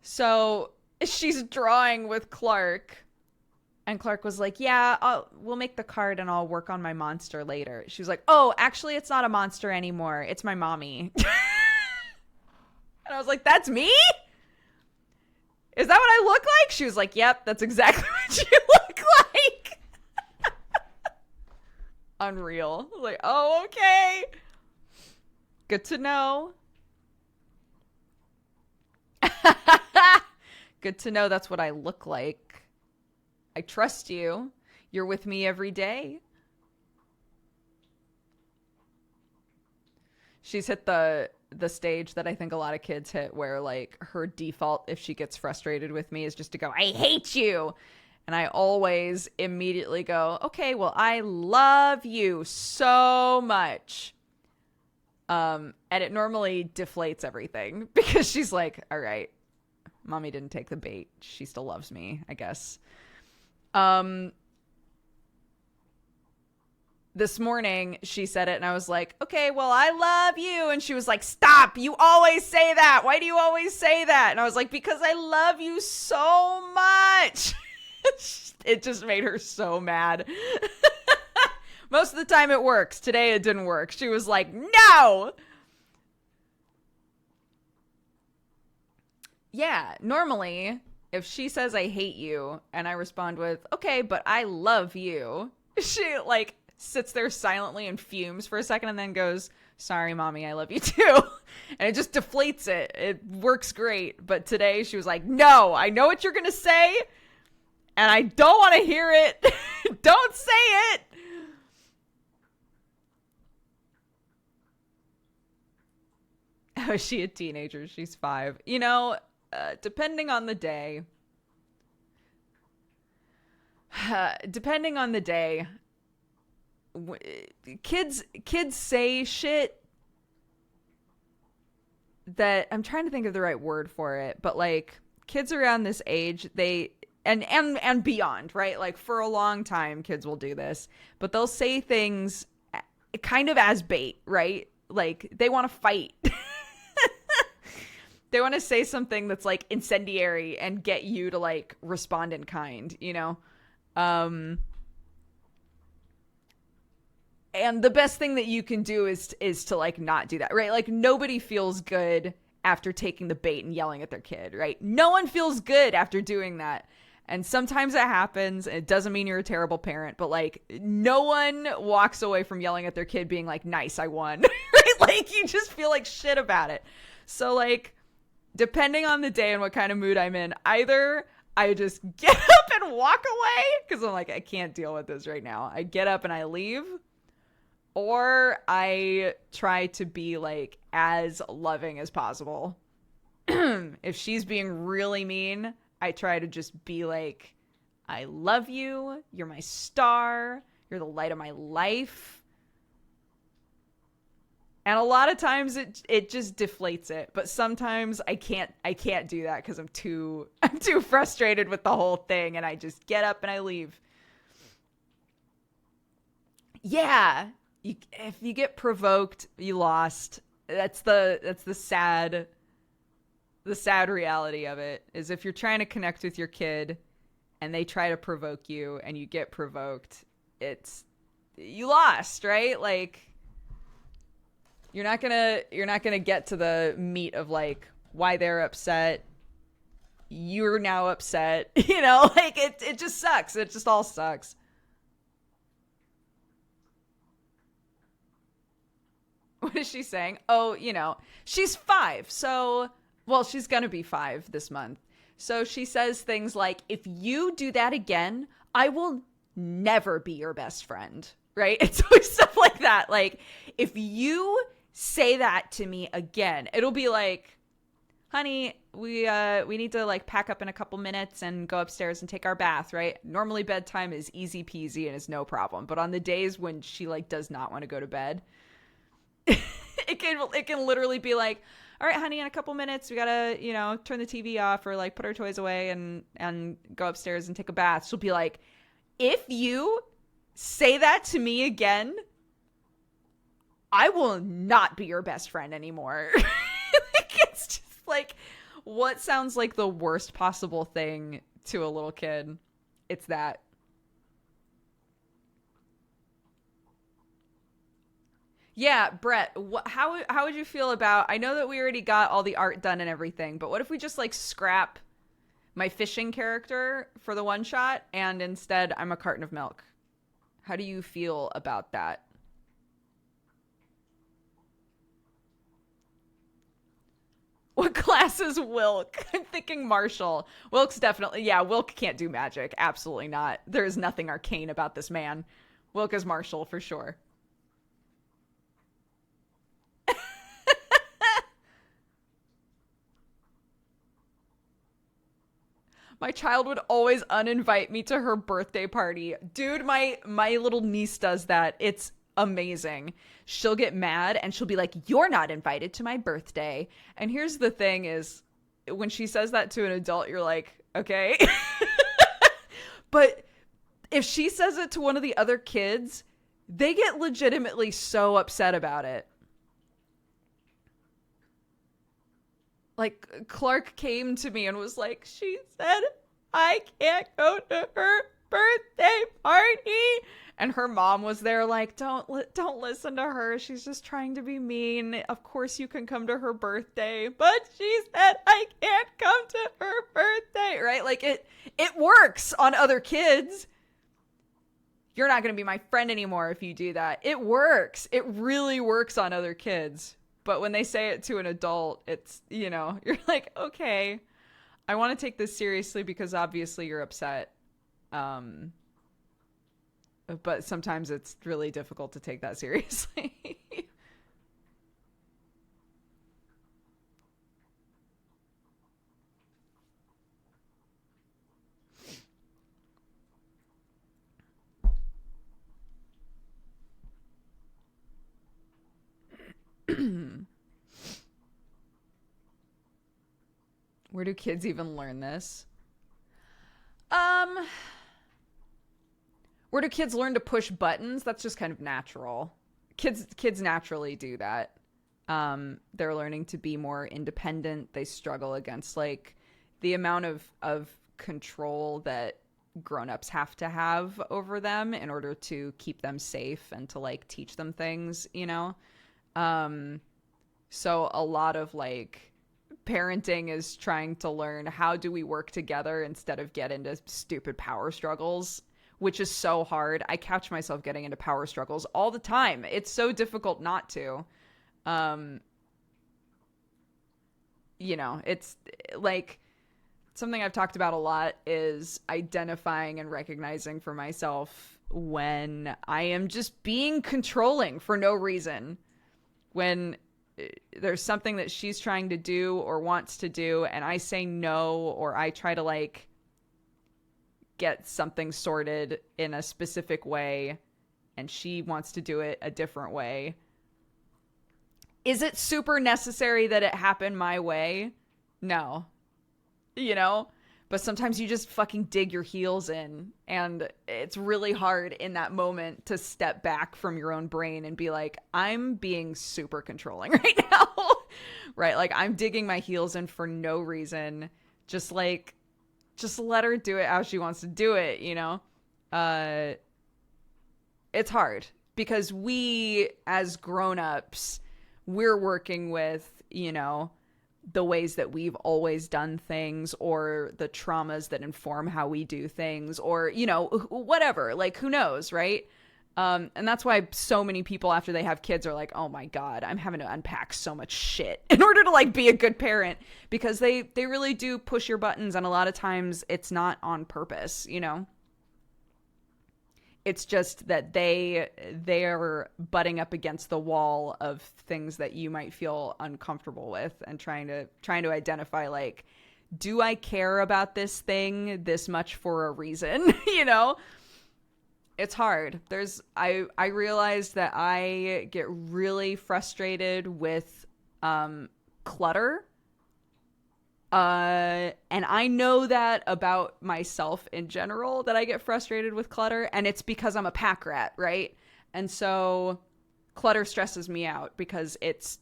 So she's drawing with Clark. And Clark was like, yeah, we'll make the card and I'll work on my monster later. She was like, oh, actually, it's not a monster anymore. It's my mommy. And I was like, that's me? Is that what I look like? She was like, yep, that's exactly what you look like. Unreal. I was like, oh, okay. Good to know. Good to know that's what I look like. I trust you. You're with me every day. She's hit the stage that I think a lot of kids hit where like her default, if she gets frustrated with me, is just to go, I hate you. And I always immediately go, okay, well, I love you so much. And it normally deflates everything because she's like, all right, mommy didn't take the bait. She still loves me, I guess. This morning she said it and I was like, okay, well, I love you. And she was like, stop, you always say that. Why do you always say that? And I was like, because I love you so much. It just made her so mad. Most of the time it works. Today it didn't work. She was like, no. Yeah, normally if she says I hate you and I respond with, okay, but I love you, she like sits there silently and fumes for a second and then goes, sorry, mommy, I love you too. And it just deflates it. It works great. But today she was like, no, I know what you're going to say and I don't want to hear it. Don't say it. Oh, is she a teenager? She's 5. You know, depending on the day, kids say shit that I'm trying to think of the right word for it, but like kids around this age, they and beyond, right? Like for a long time, kids will do this, but they'll say things kind of as bait, right? Like they want to fight. They want to say something that's like incendiary and get you to like respond in kind, you know? And the best thing that you can do is to like not do that, right? Like nobody feels good after taking the bait and yelling at their kid, right? No one feels good after doing that. And sometimes that happens. It doesn't mean you're a terrible parent, but like no one walks away from yelling at their kid being like, nice, I won, right? Like you just feel like shit about it. So like, depending on the day and what kind of mood I'm in, either I just get up and walk away because I'm like, I can't deal with this right now. I get up and I leave, or I try to be like as loving as possible. If she's being really mean, I try to just be like, I love you. You're my star. You're the light of my life. And a lot of times it just deflates it. But sometimes I can't do that because I'm too frustrated with the whole thing, and I just get up and I leave. Yeah. If you get provoked, you lost. That's the sad reality of it, is if you're trying to connect with your kid and they try to provoke you and you get provoked, you lost, right? Like you're not gonna get to the meat of like why they're upset. You're now upset, you know, like it just sucks. It just all sucks. What is she saying? Oh, you know, she's 5. So, well, she's going to be 5 this month. So she says things like, if you do that again, I will never be your best friend, right? It's always stuff like that. Like, if you say that to me again, it'll be like, honey, we need to like pack up in a couple minutes and go upstairs and take our bath, right? Normally bedtime is easy peasy and is no problem. But on the days when she like does not want to go to bed, it can literally be like, all right, honey, in a couple minutes, we gotta, turn the TV off or like put our toys away and go upstairs and take a bath. She'll be like, if you say that to me again, I will not be your best friend anymore. It's just like, what sounds like the worst possible thing to a little kid? It's that. Yeah, Brett, how would you feel about, I know that we already got all the art done and everything, but what if we just like scrap my fishing character for the one shot and instead I'm a carton of milk? How do you feel about that? What class is Wilk? I'm thinking Marshall. Wilk's definitely, yeah, Wilk can't do magic. Absolutely not. There is nothing arcane about this man. Wilk is Marshall for sure. My child would always uninvite me to her birthday party. Dude, my little niece does that. It's amazing. She'll get mad and she'll be like, "You're not invited to my birthday." And here's the thing is, when she says that to an adult, you're like, okay. But if she says it to one of the other kids, they get legitimately so upset about it. Like, Clark came to me and was like, she said I can't go to her birthday party. And her mom was there like, don't listen to her. She's just trying to be mean. Of course you can come to her birthday. But she said I can't come to her birthday. Right? Like, it works on other kids. You're not going to be my friend anymore if you do that. It works. It really works on other kids. But when they say it to an adult, it's, you're like, okay, I want to take this seriously because obviously you're upset. But sometimes it's really difficult to take that seriously. Where do kids even learn this? Where do kids learn to push buttons? That's just kind of natural. Kids naturally do that. They're learning to be more independent. They struggle against like the amount of control that grown-ups have to have over them in order to keep them safe and to like teach them things, So a lot of like parenting is trying to learn, how do we work together instead of get into stupid power struggles, which is so hard. I catch myself getting into power struggles all the time. It's so difficult not to. It's like something I've talked about a lot is identifying and recognizing for myself when I am just being controlling for no reason. When there's something that she's trying to do or wants to do and I say no, or I try to like get something sorted in a specific way and she wants to do it a different way. Is it super necessary that it happen my way? No. But sometimes you just fucking dig your heels in, and it's really hard in that moment to step back from your own brain and be like, I'm being super controlling right now. Right? Like, I'm digging my heels in for no reason. Just let her do it how she wants to do it, It's hard because we as grown-ups, we're working with, the ways that we've always done things, or the traumas that inform how we do things, or, whatever, like, who knows, right? And that's why so many people after they have kids are like, oh my God, I'm having to unpack so much shit in order to like be a good parent, because they really do push your buttons. And a lot of times it's not on purpose, you know? It's just that they're butting up against the wall of things that you might feel uncomfortable with, and trying to identify, like, do I care about this thing this much for a reason? You know? It's hard. I realized that I get really frustrated with clutter. And I know that about myself in general, that I get frustrated with clutter, and it's because I'm a pack rat, right? And so clutter stresses me out, because it's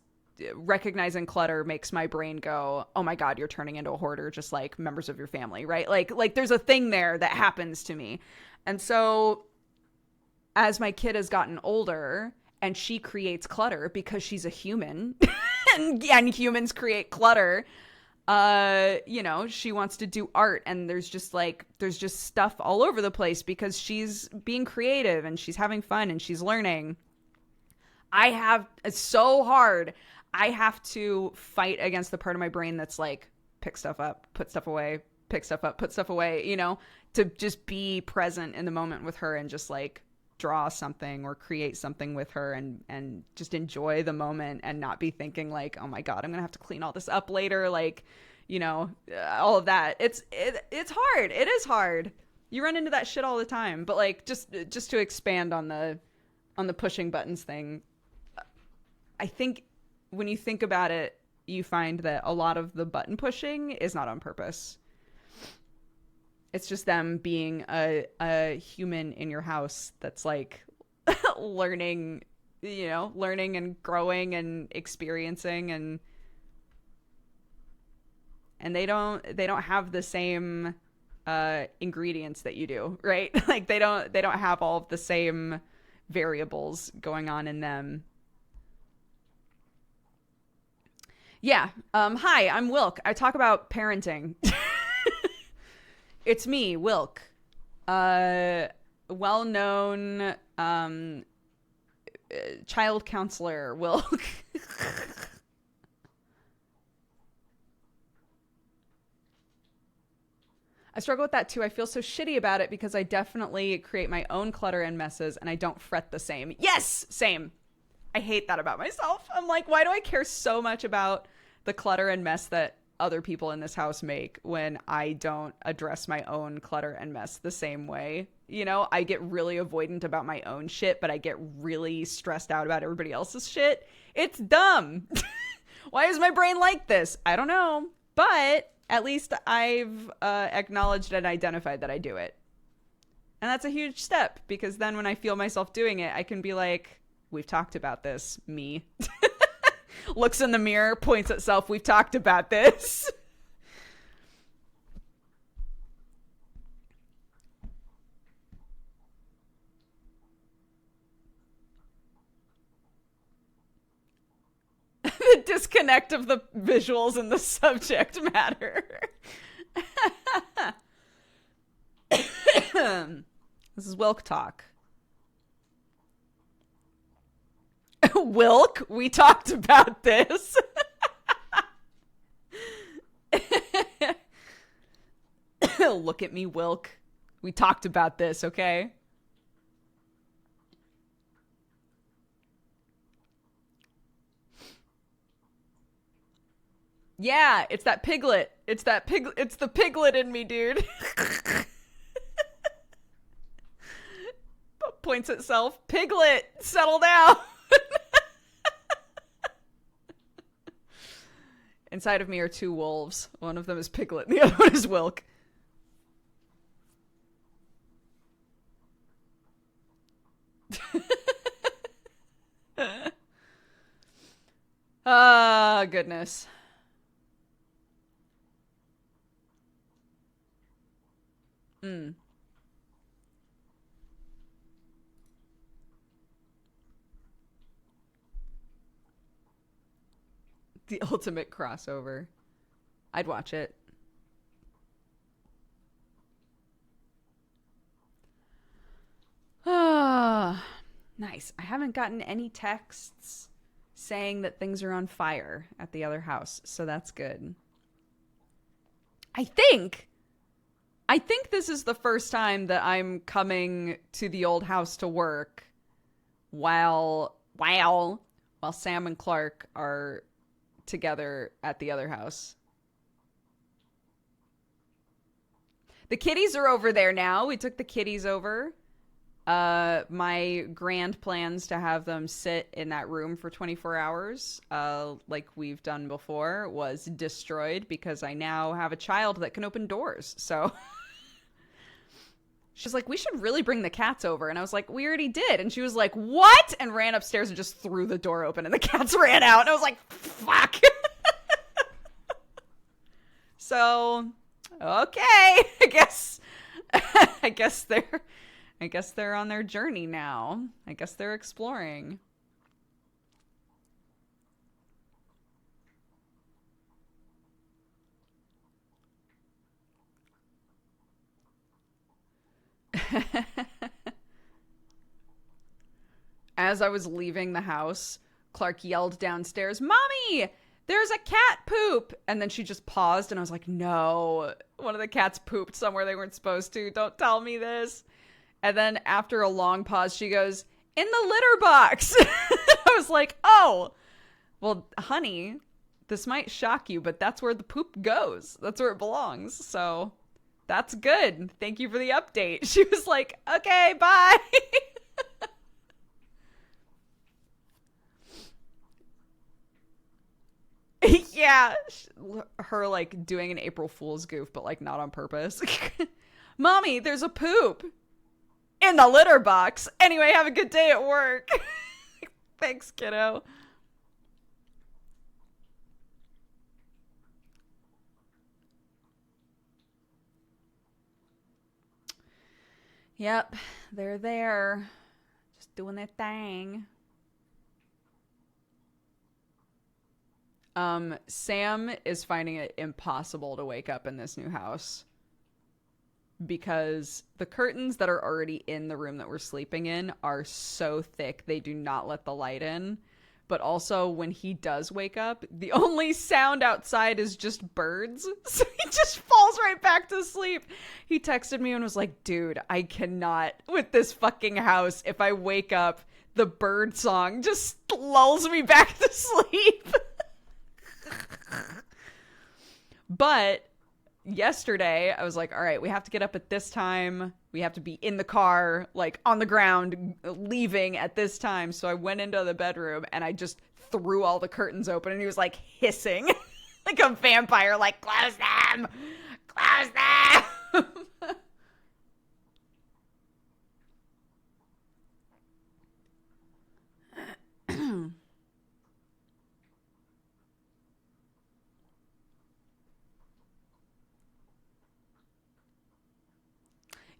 recognizing clutter makes my brain go, oh my God, you're turning into a hoarder, just like members of your family, right? Like there's a thing there that happens to me. And so as my kid has gotten older and she creates clutter because she's a human and humans create clutter, you know, she wants to do art, and there's just stuff all over the place because she's being creative and she's having fun and she's learning. It's so hard. I have to fight against the part of my brain that's like, pick stuff up, put stuff away, pick stuff up, put stuff away, you know, to just be present in the moment with her and just like draw something or create something with her, and just enjoy the moment and not be thinking like, oh my God, I'm gonna have to clean all this up later, like, you know, all of that. It's hard. It is hard. You run into that shit all the time. But like, just to expand on the pushing buttons thing, I think when you think about it, you find that a lot of the button pushing is not on purpose. It's just them being a human in your house that's like learning and growing and experiencing, and they don't have the same ingredients that you do, right? Like they don't have all of the same variables going on in them. Yeah. Hi, I'm Wilk. I talk about parenting. It's me, Wilk. Well-known child counselor, Wilk. I struggle with that too. I feel so shitty about it because I definitely create my own clutter and messes, and I don't fret the same. Yes, same. I hate that about myself. I'm like, why do I care so much about the clutter and mess that other people in this house make when I don't address my own clutter and mess the same way? You know, I get really avoidant about my own shit, but I get really stressed out about everybody else's shit. It's dumb. Why is my brain like this? I don't know. But at least I've acknowledged and identified that I do it. And that's a huge step, because then when I feel myself doing it, I can be like, we've talked about this, me. Looks in the mirror, points at self, we've talked about this. The disconnect of the visuals and the subject matter. This is Wilk Talk. Wilk, we talked about this. Look at me, Wilk. We talked about this, okay? Yeah, it's that piglet. It's the piglet in me, dude. Points at self. Piglet, settle down. Inside of me are two wolves. One of them is Piglet, and the other one is Wilk. Ah, goodness. Mm. The ultimate crossover. I'd watch it. Ah. Nice. I haven't gotten any texts saying that things are on fire at the other house, so that's good. I think this is the first time that I'm coming to the old house to work while Sam and Clark are together at the other house. The kitties are over there now. We took the kitties over. My grand plans to have them sit in that room for 24 hours, like we've done before, was destroyed because I now have a child that can open doors. So she's like, we should really bring the cats over. And I was like, we already did. And she was like, what? And ran upstairs and just threw the door open and the cats ran out. And I was like, fuck. So, okay. I guess they're on their journey now. I guess they're exploring. As I was leaving the house, Clark yelled downstairs, "Mommy, there's a cat poop!" And then she just paused, and I was like, no, one of the cats pooped somewhere they weren't supposed to. Don't tell me this. And then after a long pause, she goes, "In the litter box." I was like, oh, well, honey, this might shock you, but that's where the poop goes. That's where it belongs. So that's good. Thank you for the update. She was like, okay, bye. Yeah, her like doing an April Fool's goof, but like not on purpose. Mommy, there's a poop in the litter box. Anyway, have a good day at work. Thanks, kiddo. Yep, they're there. Just doing their thing. Sam is finding it impossible to wake up in this new house because the curtains that are already in the room that we're sleeping in are so thick they do not let the light in. But also, when he does wake up, the only sound outside is just birds. So he just falls right back to sleep. He texted me and was like, dude, I cannot with this fucking house. If I wake up, the bird song just lulls me back to sleep. But yesterday, I was like, all right, we have to get up at this time. We have to be in the car, like on the ground, leaving at this time. So I went into the bedroom and I just threw all the curtains open and he was like hissing like a vampire, like, close them! Close them!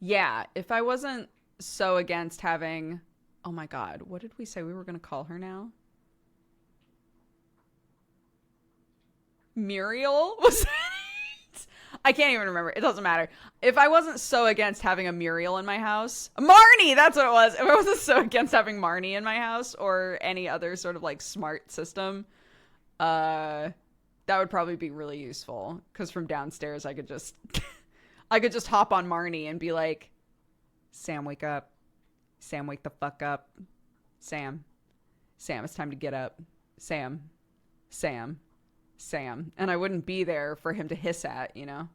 Yeah, if I wasn't so against having... Oh my god, what did we say we were going to call her now? Muriel? Was that it? I can't even remember. It doesn't matter. If I wasn't so against having a Muriel in my house... Marnie! That's what it was. If I wasn't so against having Marnie in my house or any other sort of like smart system, that would probably be really useful. Because from downstairs I could just... I could just hop on Marnie and be like, Sam, wake up. Sam, wake the fuck up. Sam, it's time to get up. Sam. And I wouldn't be there for him to hiss at, you know?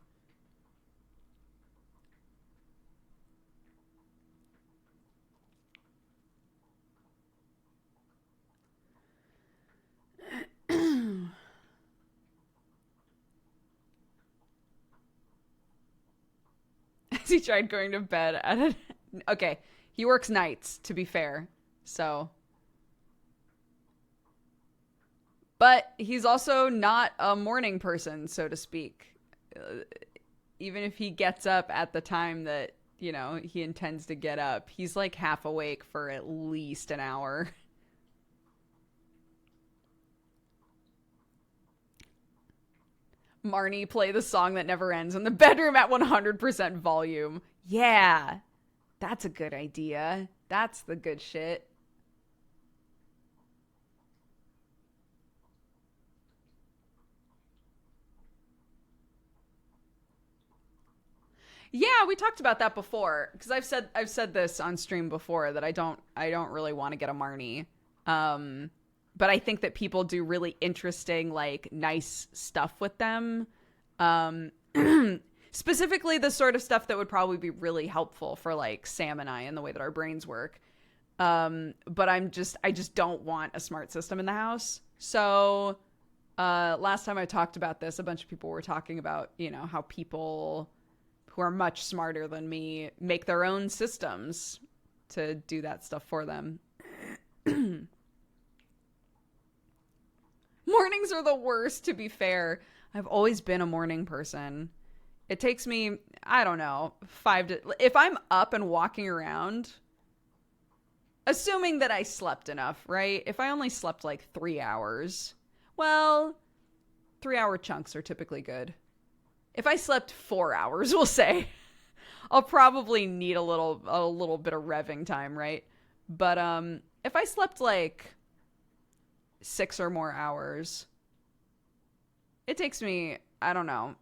He tried going to bed at a... Okay, he works nights, to be fair. So... But he's also not a morning person, so to speak. Even if he gets up at the time that, you know, he intends to get up, he's like half awake for at least an hour. Marnie, play the song that never ends in the bedroom at 100% volume. Yeah, that's a good idea. That's the good shit. Yeah, we talked about that before because I've said this on stream before that I don't really want to get a Marnie. Um but I think that people do really interesting like nice stuff with them. Um Specifically the sort of stuff that would probably be really helpful for like Sam and I and the way that our brains work. But I just don't want a smart system in the house. So last time I talked about this, a bunch of people were talking about, how people who are much smarter than me make their own systems to do that stuff for them. Mornings are the worst, to be fair. I've always been a morning person. It takes me, I don't know, if I'm up and walking around, assuming that I slept enough, right? If I only slept like 3 hours, well, 3 hour chunks are typically good. If I slept 4 hours, we'll say, I'll probably need a little bit of revving time, right? But if I slept like 6 or more hours, it takes me, I don't know.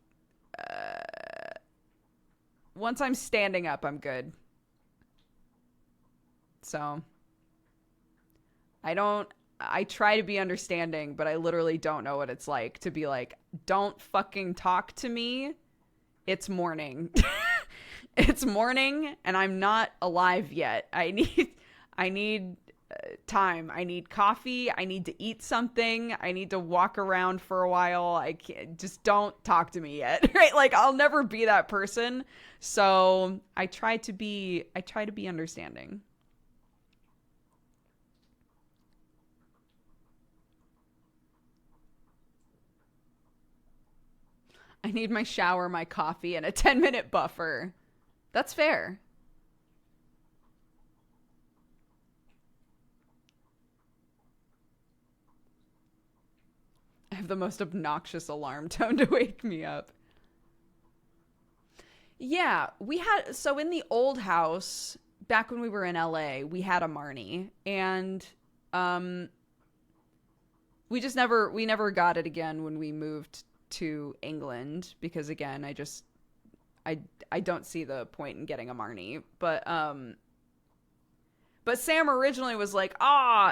Once I'm standing up, I'm good. So I try to be understanding, but I literally don't know what it's like to be like, don't fucking talk to me. It's morning. It's morning and I'm not alive yet. I need time. I need coffee. I need to eat something. I need to walk around for a while. I can't, just don't talk to me yet. Right? Like I'll never be that person. So I try to be understanding. I need my shower, my coffee, and a 10-minute buffer. That's fair. I have the most obnoxious alarm tone to wake me up. Yeah, so in the old house, back when we were in LA, we had a Marnie, and um, we never got it again when we moved to England because again, I I don't see the point in getting a Marnie. But Sam originally was like,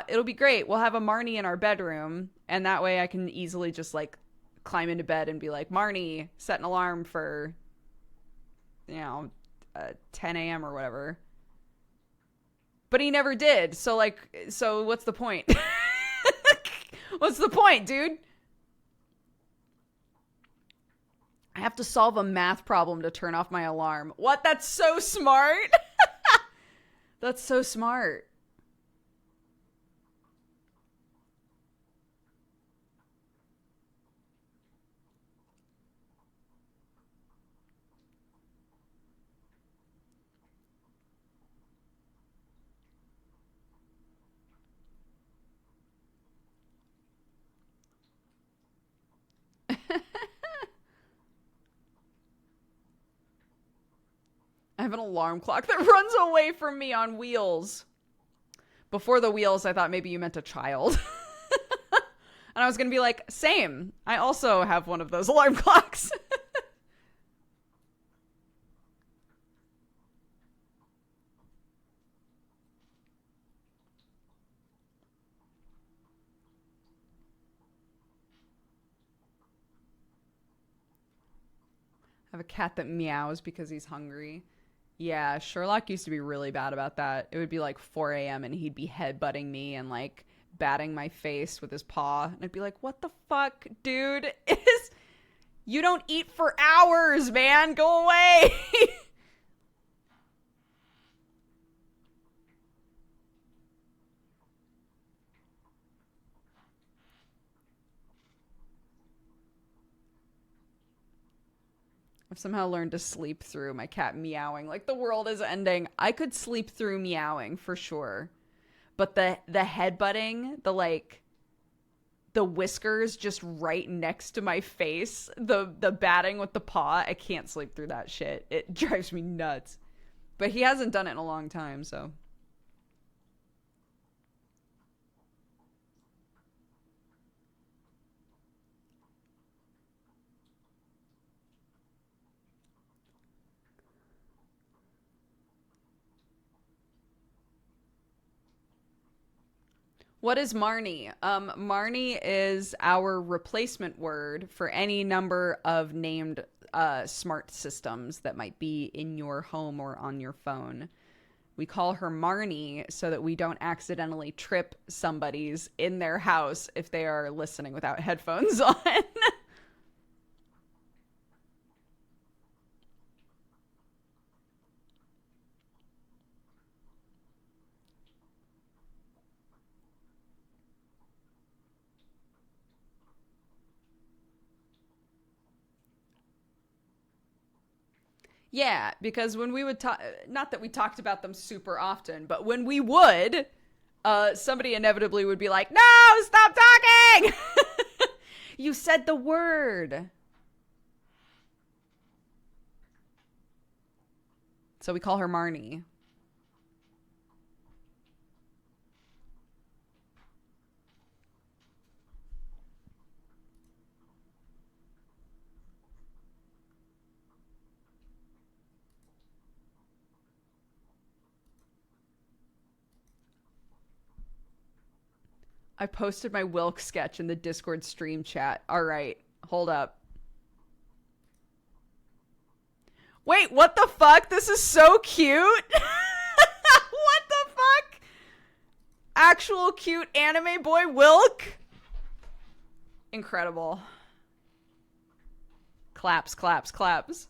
it'll be great. We'll have a Marnie in our bedroom. And that way I can easily just like climb into bed and be like, Marnie, set an alarm for, you know, 10 a.m. or whatever. But he never did. So what's the point? What's the point, dude? I have to solve a math problem to turn off my alarm. What? That's so smart. That's so smart. I have an alarm clock that runs away from me on wheels. Before the wheels, I thought maybe you meant a child. And I was going to be like, same. I also have one of those alarm clocks. I have a cat that meows because he's hungry. Yeah, Sherlock used to be really bad about that. It would be like 4 a.m. and he'd be headbutting me and like batting my face with his paw. And I'd be like, what the fuck, dude? Is You don't eat for hours, man. Go away. I've somehow learned to sleep through my cat meowing like the world is ending. I could sleep through meowing for sure. But the headbutting, the whiskers just right next to my face, the batting with the paw, I can't sleep through that shit. It drives me nuts. But he hasn't done it in a long time, so What is Marnie? Marnie is our replacement word for any number of named smart systems that might be in your home or on your phone. We call her Marnie so that we don't accidentally trip somebody's in their house if they are listening without headphones on. Yeah, because when we would talk, not that we talked about them super often, but when we would, somebody inevitably would be like, "No, stop talking! You said the word." So we call her Marnie. I posted my Wilk sketch in the Discord stream chat. All right, hold up. Wait, what the fuck? This is so cute. What the fuck? Actual cute anime boy Wilk? Incredible. Claps, claps, claps.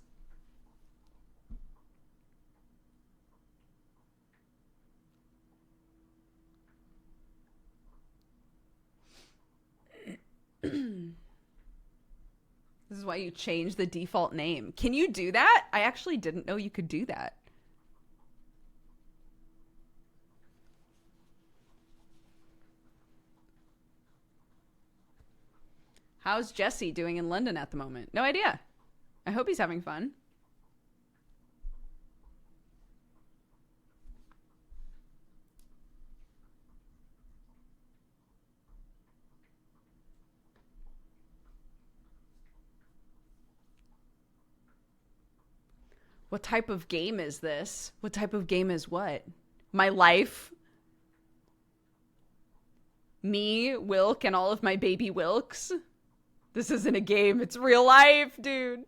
This is why you change the default name. Can you do that? I actually didn't know you could do that. How's Jesse doing in London at the moment? No idea. I hope he's having fun. What type of game is this? What type of game is what? My life? Me, Wilk, and all of my baby Wilks? This isn't a game, it's real life, dude.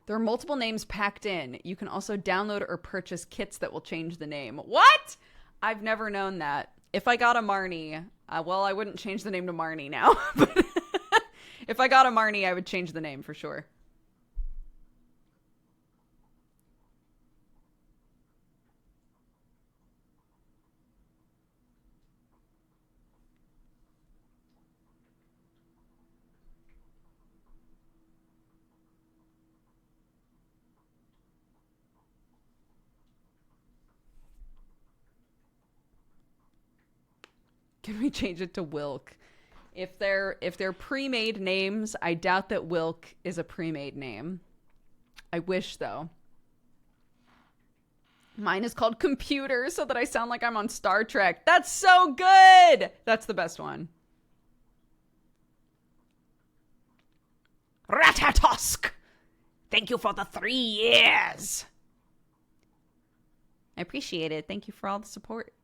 There are multiple names packed in. You can also download or purchase kits that will change the name. What? I've never known that. If I got a Marnie, well, I wouldn't change the name to Marnie now, but if I got a Marnie, I would change the name for sure. Can we change it to Wilk? If they're pre-made names, I doubt that Wilk is a pre-made name. I wish though. Mine is called Computer so that I sound like I'm on Star Trek. That's so good. That's the best one. Ratatosk. Thank you for the 3 years. I appreciate it. Thank you for all the support.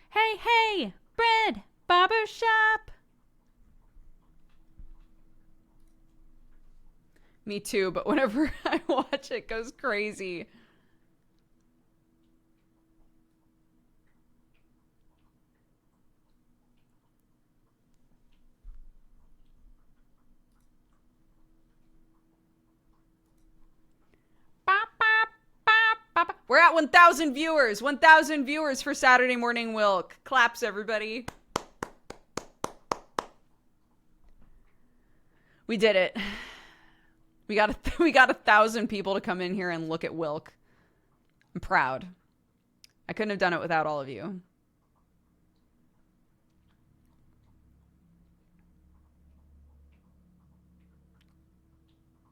Hey, hey, bread, barber shop. Me too, but whenever I watch it goes crazy. We're at 1,000 viewers. 1,000 viewers for Saturday Morning Wilk. Claps, everybody. We did it. We got 1,000 people to come in here and look at Wilk. I'm proud. I couldn't have done it without all of you.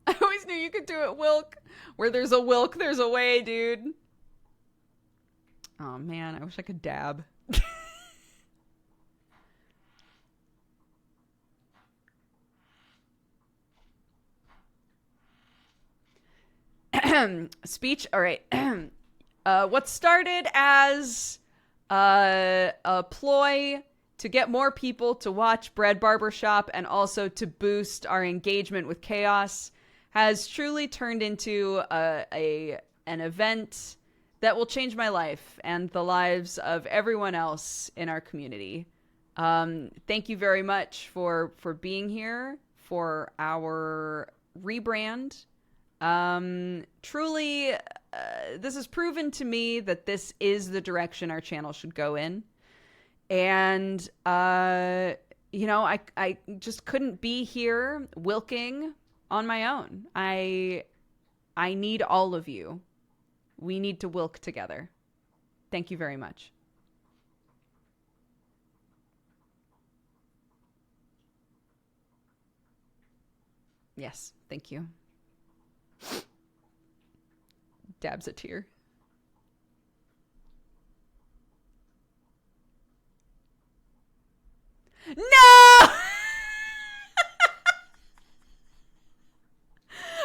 I always knew you could do it, Wilk. Where there's a Wilk, there's a way, dude. Oh man, I wish I could dab. speech. All right. What started as a ploy to get more people to watch Bread Barbershop and also to boost our engagement with Chaos has truly turned into an event that will change my life and the lives of everyone else in our community. Thank you very much for being here for our rebrand. Truly, this has proven to me that this is the direction our channel should go in. And, you know, I just couldn't be here wilking on my own. I need all of you. We need to wilk together. Thank you very much. Yes, thank you. Dabs a tear. No!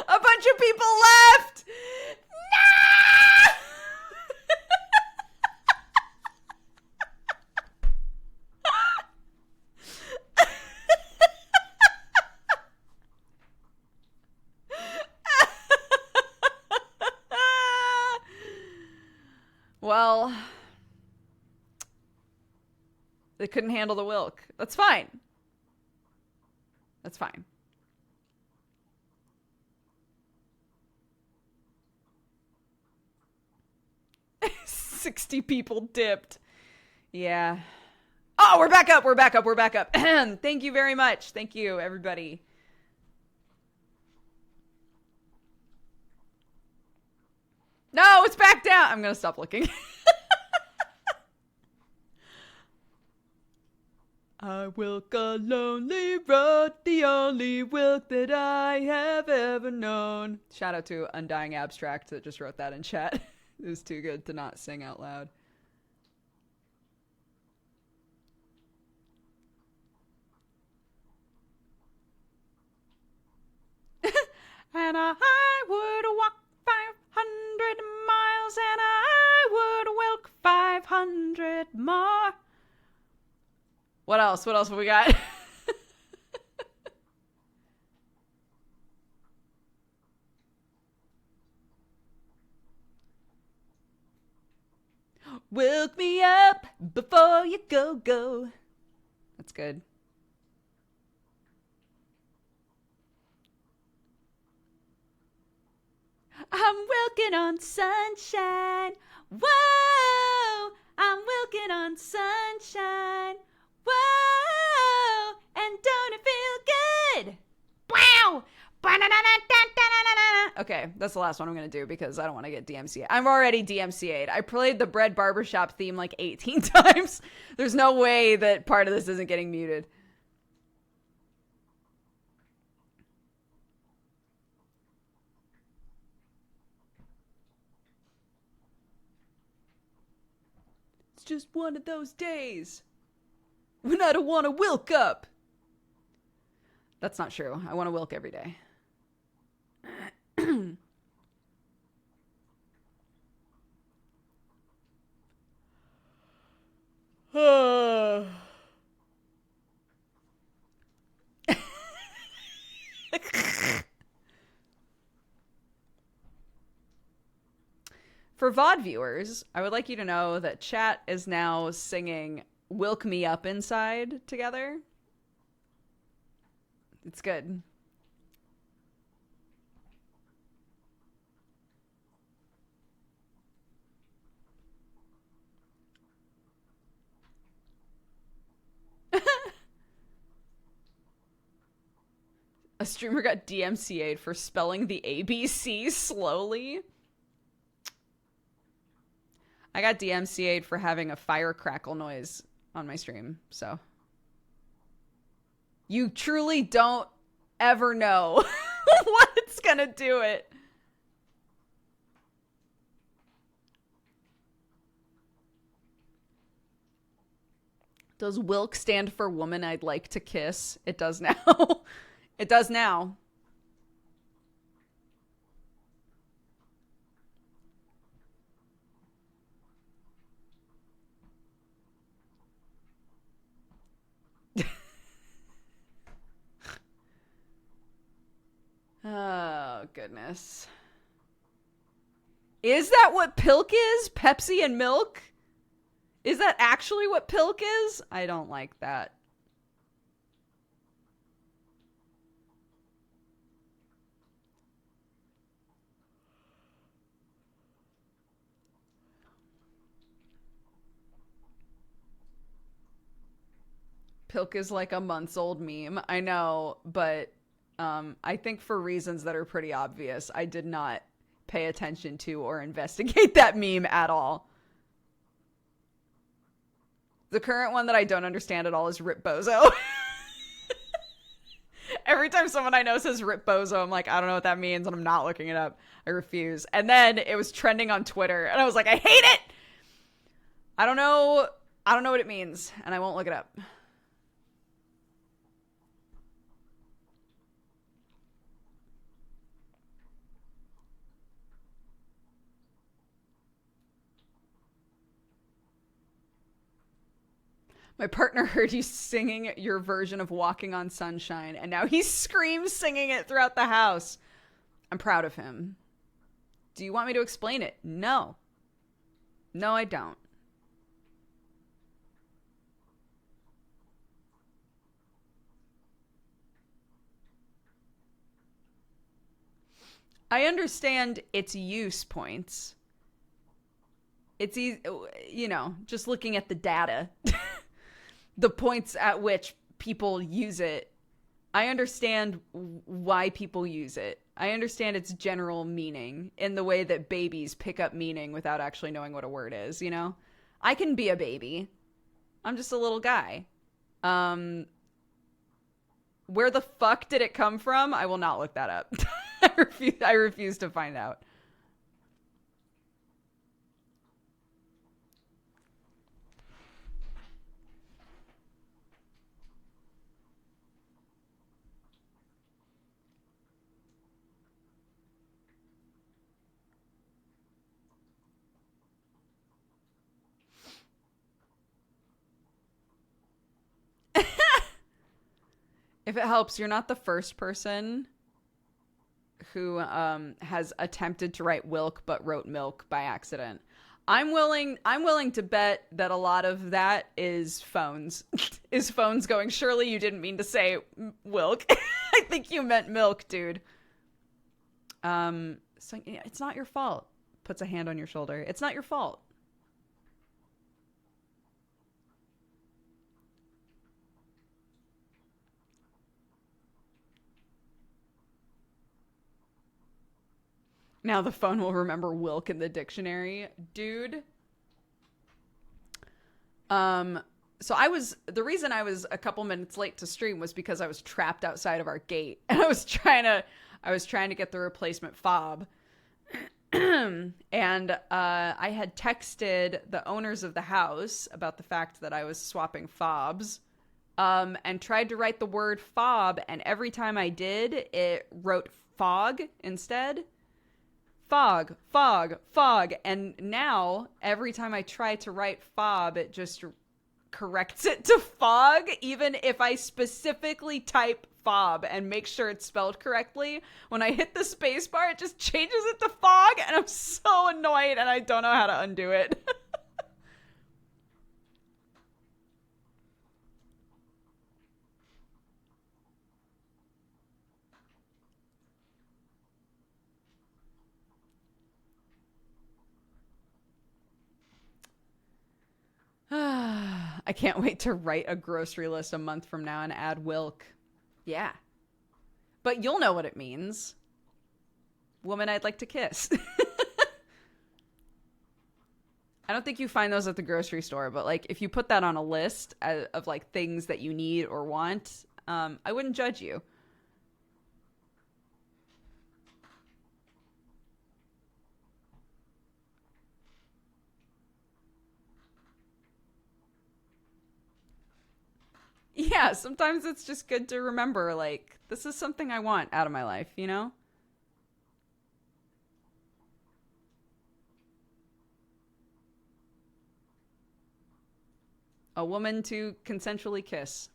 A bunch of people left! No! Well, they couldn't handle the Wilk. That's fine. That's fine. "60 people dipped." Yeah. Oh, we're back up. We're back up. We're back up. Thank you very much. Thank you, everybody. No, it's back down. I'm going to stop looking. I wilk a lonely road, the only wilk that I have ever known. Shout out to Undying Abstract that just wrote that in chat. It was too good to not sing out loud. And I would walk 500 miles and I would wilk 500 more. What else? What else have we got? Wilk me up before you go. That's good. I'm wilking on sunshine. Whoa! I'm wilking on sunshine. Whoa! And don't it feel good? Wow! Okay, that's the last one I'm gonna do because I don't want to get DMCA'd. I'm already DMCA'd. I played the Bread Barbershop theme like 18 times. There's no way that part of this isn't getting muted. It's just one of those days when I don't want to wilk up. That's not true. I want to wilk every day. For VOD viewers, I would like you to know that chat is now singing "Wilk Me Up Inside" together. It's good. A streamer got DMCA'd for spelling the ABC slowly. I got DMCA'd for having a fire crackle noise on my stream, so. You truly don't ever know what's gonna do it. Does WILK stand for woman I'd like to kiss? It does now. It does now. goodness. Is that what pilk is? Pepsi and milk? Is that actually what pilk is? I don't like that. Pilk is like a months old meme. I know, but I think for reasons that are pretty obvious, I did not pay attention to or investigate that meme at all. The current one that I don't understand at all is Rip Bozo. Every time someone I know says Rip Bozo, I'm like, I don't know what that means, and I'm not looking it up. I refuse. And then it was trending on Twitter, and I was like, I hate it! I don't know what it means, and I won't look it up. My partner heard you singing your version of Walking on Sunshine, and now he screams singing it throughout the house. I'm proud of him. Do you want me to explain it? No. No, I don't. I understand its use points. It's easy, just looking at the data. The points at which people use it. I understand why people use it. I understand its general meaning in the way that babies pick up meaning without actually knowing what a word is, you know? I can be a baby. I'm just a little guy. Where the fuck did it come from? I will not look that up. I refuse to find out. If it helps, you're not the first person who has attempted to write wilk but wrote milk by accident. I'm willing to bet that a lot of that is phones. Is phones going, surely you didn't mean to say wilk. I think you meant milk, dude. So yeah, it's not your fault. Puts a hand on your shoulder. It's not your fault. Now the phone will remember Wilk in the dictionary. Dude. The reason I was a couple minutes late to stream was because I was trapped outside of our gate and I was trying to get the replacement fob. And I had texted the owners of the house about the fact that I was swapping fobs. And tried to write the word fob, and every time I did, it wrote fog instead. Fog, fog, fog. And now, every time I try to write fob, it just corrects it to fog, even if I specifically type fob and make sure it's spelled correctly. When I hit the space bar, it just changes it to fog, and I'm so annoyed, and I don't know how to undo it. I can't wait to write a grocery list a month from now and add Wilk. Yeah. But you'll know what it means. Woman I'd like to kiss. I don't think you find those at the grocery store, but like if you put that on a list of like things that you need or want, I wouldn't judge you. Yeah, sometimes it's just good to remember, like, this is something I want out of my life, you know? A woman to consensually kiss.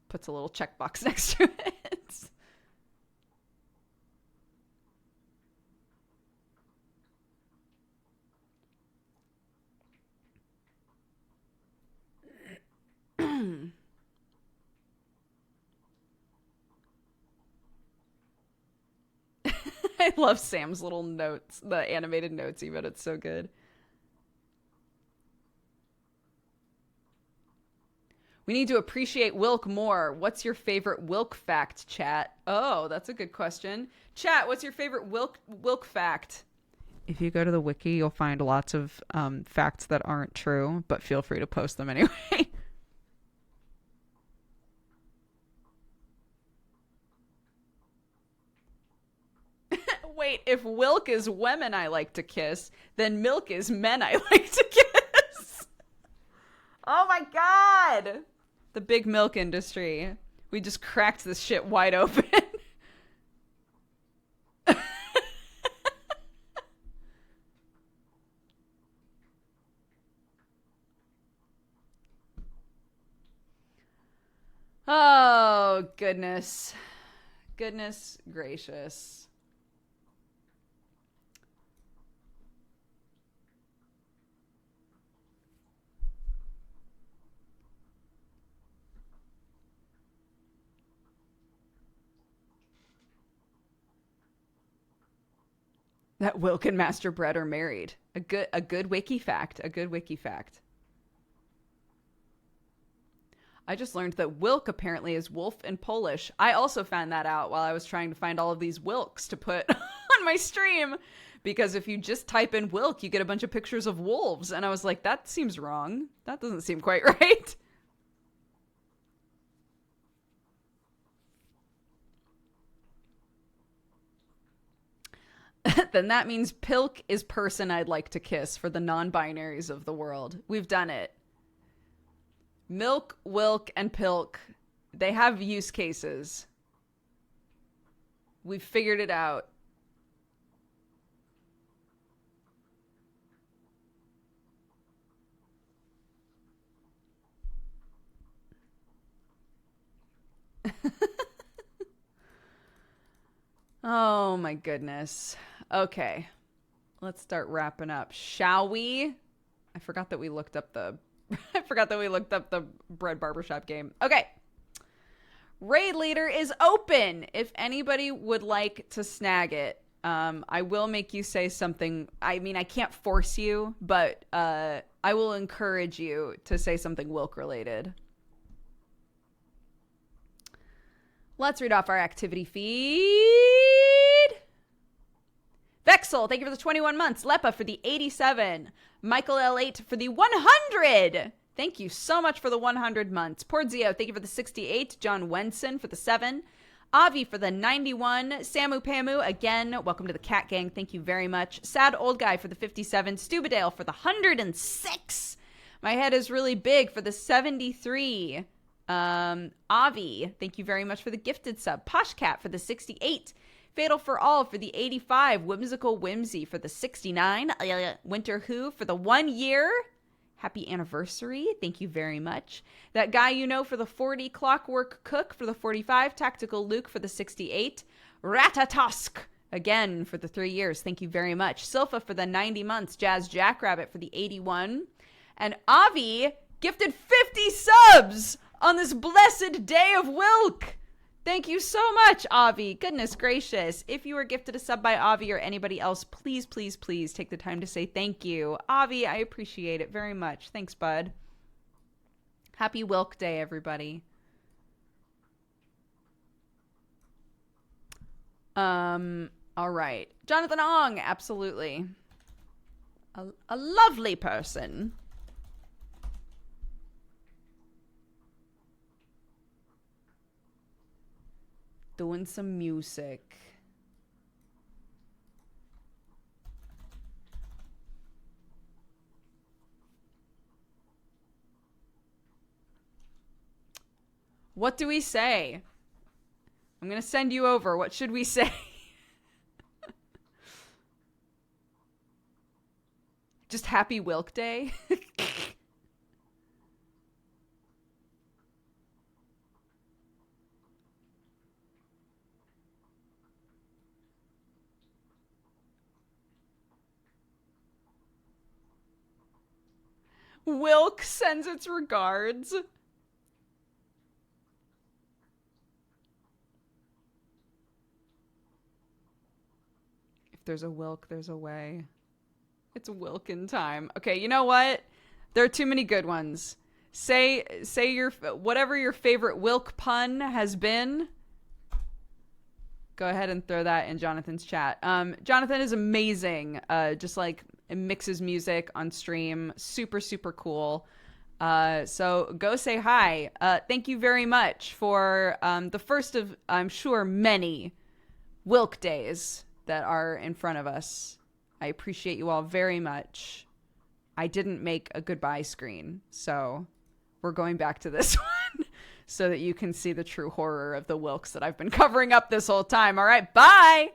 Puts a little checkbox next to it. I love Sam's little notes, the animated notes even. It's so good. We need to appreciate Wilk more. What's your favorite Wilk fact, chat? Oh, that's a good question. Chat, what's your favorite Wilk fact? If you go to the wiki, you'll find lots of facts that aren't true, but feel free to post them anyway. Wait, if Wilk is women I like to kiss, then milk is men I like to kiss. Oh my god! The big milk industry. We just cracked this shit wide open. Oh, goodness. Goodness gracious. That Wilk and Master Brett are married. A good wiki fact. A good wiki fact. I just learned that Wilk apparently is wolf in Polish. I also found that out while I was trying to find all of these Wilks to put on my stream. Because if you just type in Wilk, you get a bunch of pictures of wolves. And I was like, that seems wrong. That doesn't seem quite right. Then that means Pilk is person I'd like to kiss for the non-binaries of the world. We've done it. Milk, Wilk, and Pilk. They have use cases. We've figured it out. Oh my goodness. Okay. Let's start wrapping up. Shall we? I forgot that we looked up the Bread Barbershop game. Okay. Raid Leader is open if anybody would like to snag it. I will make you say something. I mean, I can't force you, but I will encourage you to say something Wilk related. Let's read off our activity feed. Vexel, thank you for the 21 months. Lepa for the 87. Michael L8 for the 100. Thank you so much for the 100 months. Porzio, thank you for the 68. John Wenson for the 7. Avi for the 91. Samu Pamu, again, welcome to the Cat Gang. Thank you very much. Sad Old Guy for the 57. Stubadale for the 106. My head is really big for the 73. Avi, thank you very much for the gifted sub. Poshcat for the 68. Fatal for All for the 85. Whimsical Whimsy for the 69. Winter Who for the 1 year. Happy anniversary. Thank you very much. That Guy You Know for the 40. Clockwork Cook for the 45. Tactical Luke for the 68. Ratatosk again for the 3 years. Thank you very much. Silpha for the 90 months. Jazz Jackrabbit for the 81. And Avi gifted 50 subs on this blessed day of Wilk. Thank you so much, Avi. Goodness gracious. If you were gifted a sub by Avi or anybody else, please, please, please take the time to say thank you. Avi, I appreciate it very much. Thanks, bud. Happy Wilk Day, everybody. All right. Jonathan Ong, absolutely. A lovely person. Doing some music. What do we say? I'm going to send you over. What should we say? Just happy Wilk Day? Wilk sends its regards. If there's a Wilk, there's a way. It's Wilkin time. Okay, you know what? There are too many good ones. Say your whatever your favorite Wilk pun has been. Go ahead and throw that in Jonathan's chat. Jonathan is amazing. Just like mixes music on stream. Super, super cool. So go say hi. Thank you very much for the first of, I'm sure, many Wilk days that are in front of us. I appreciate you all very much. I didn't make a goodbye screen, so we're going back to this one so that you can see the true horror of the Wilks that I've been covering up this whole time. All right, bye!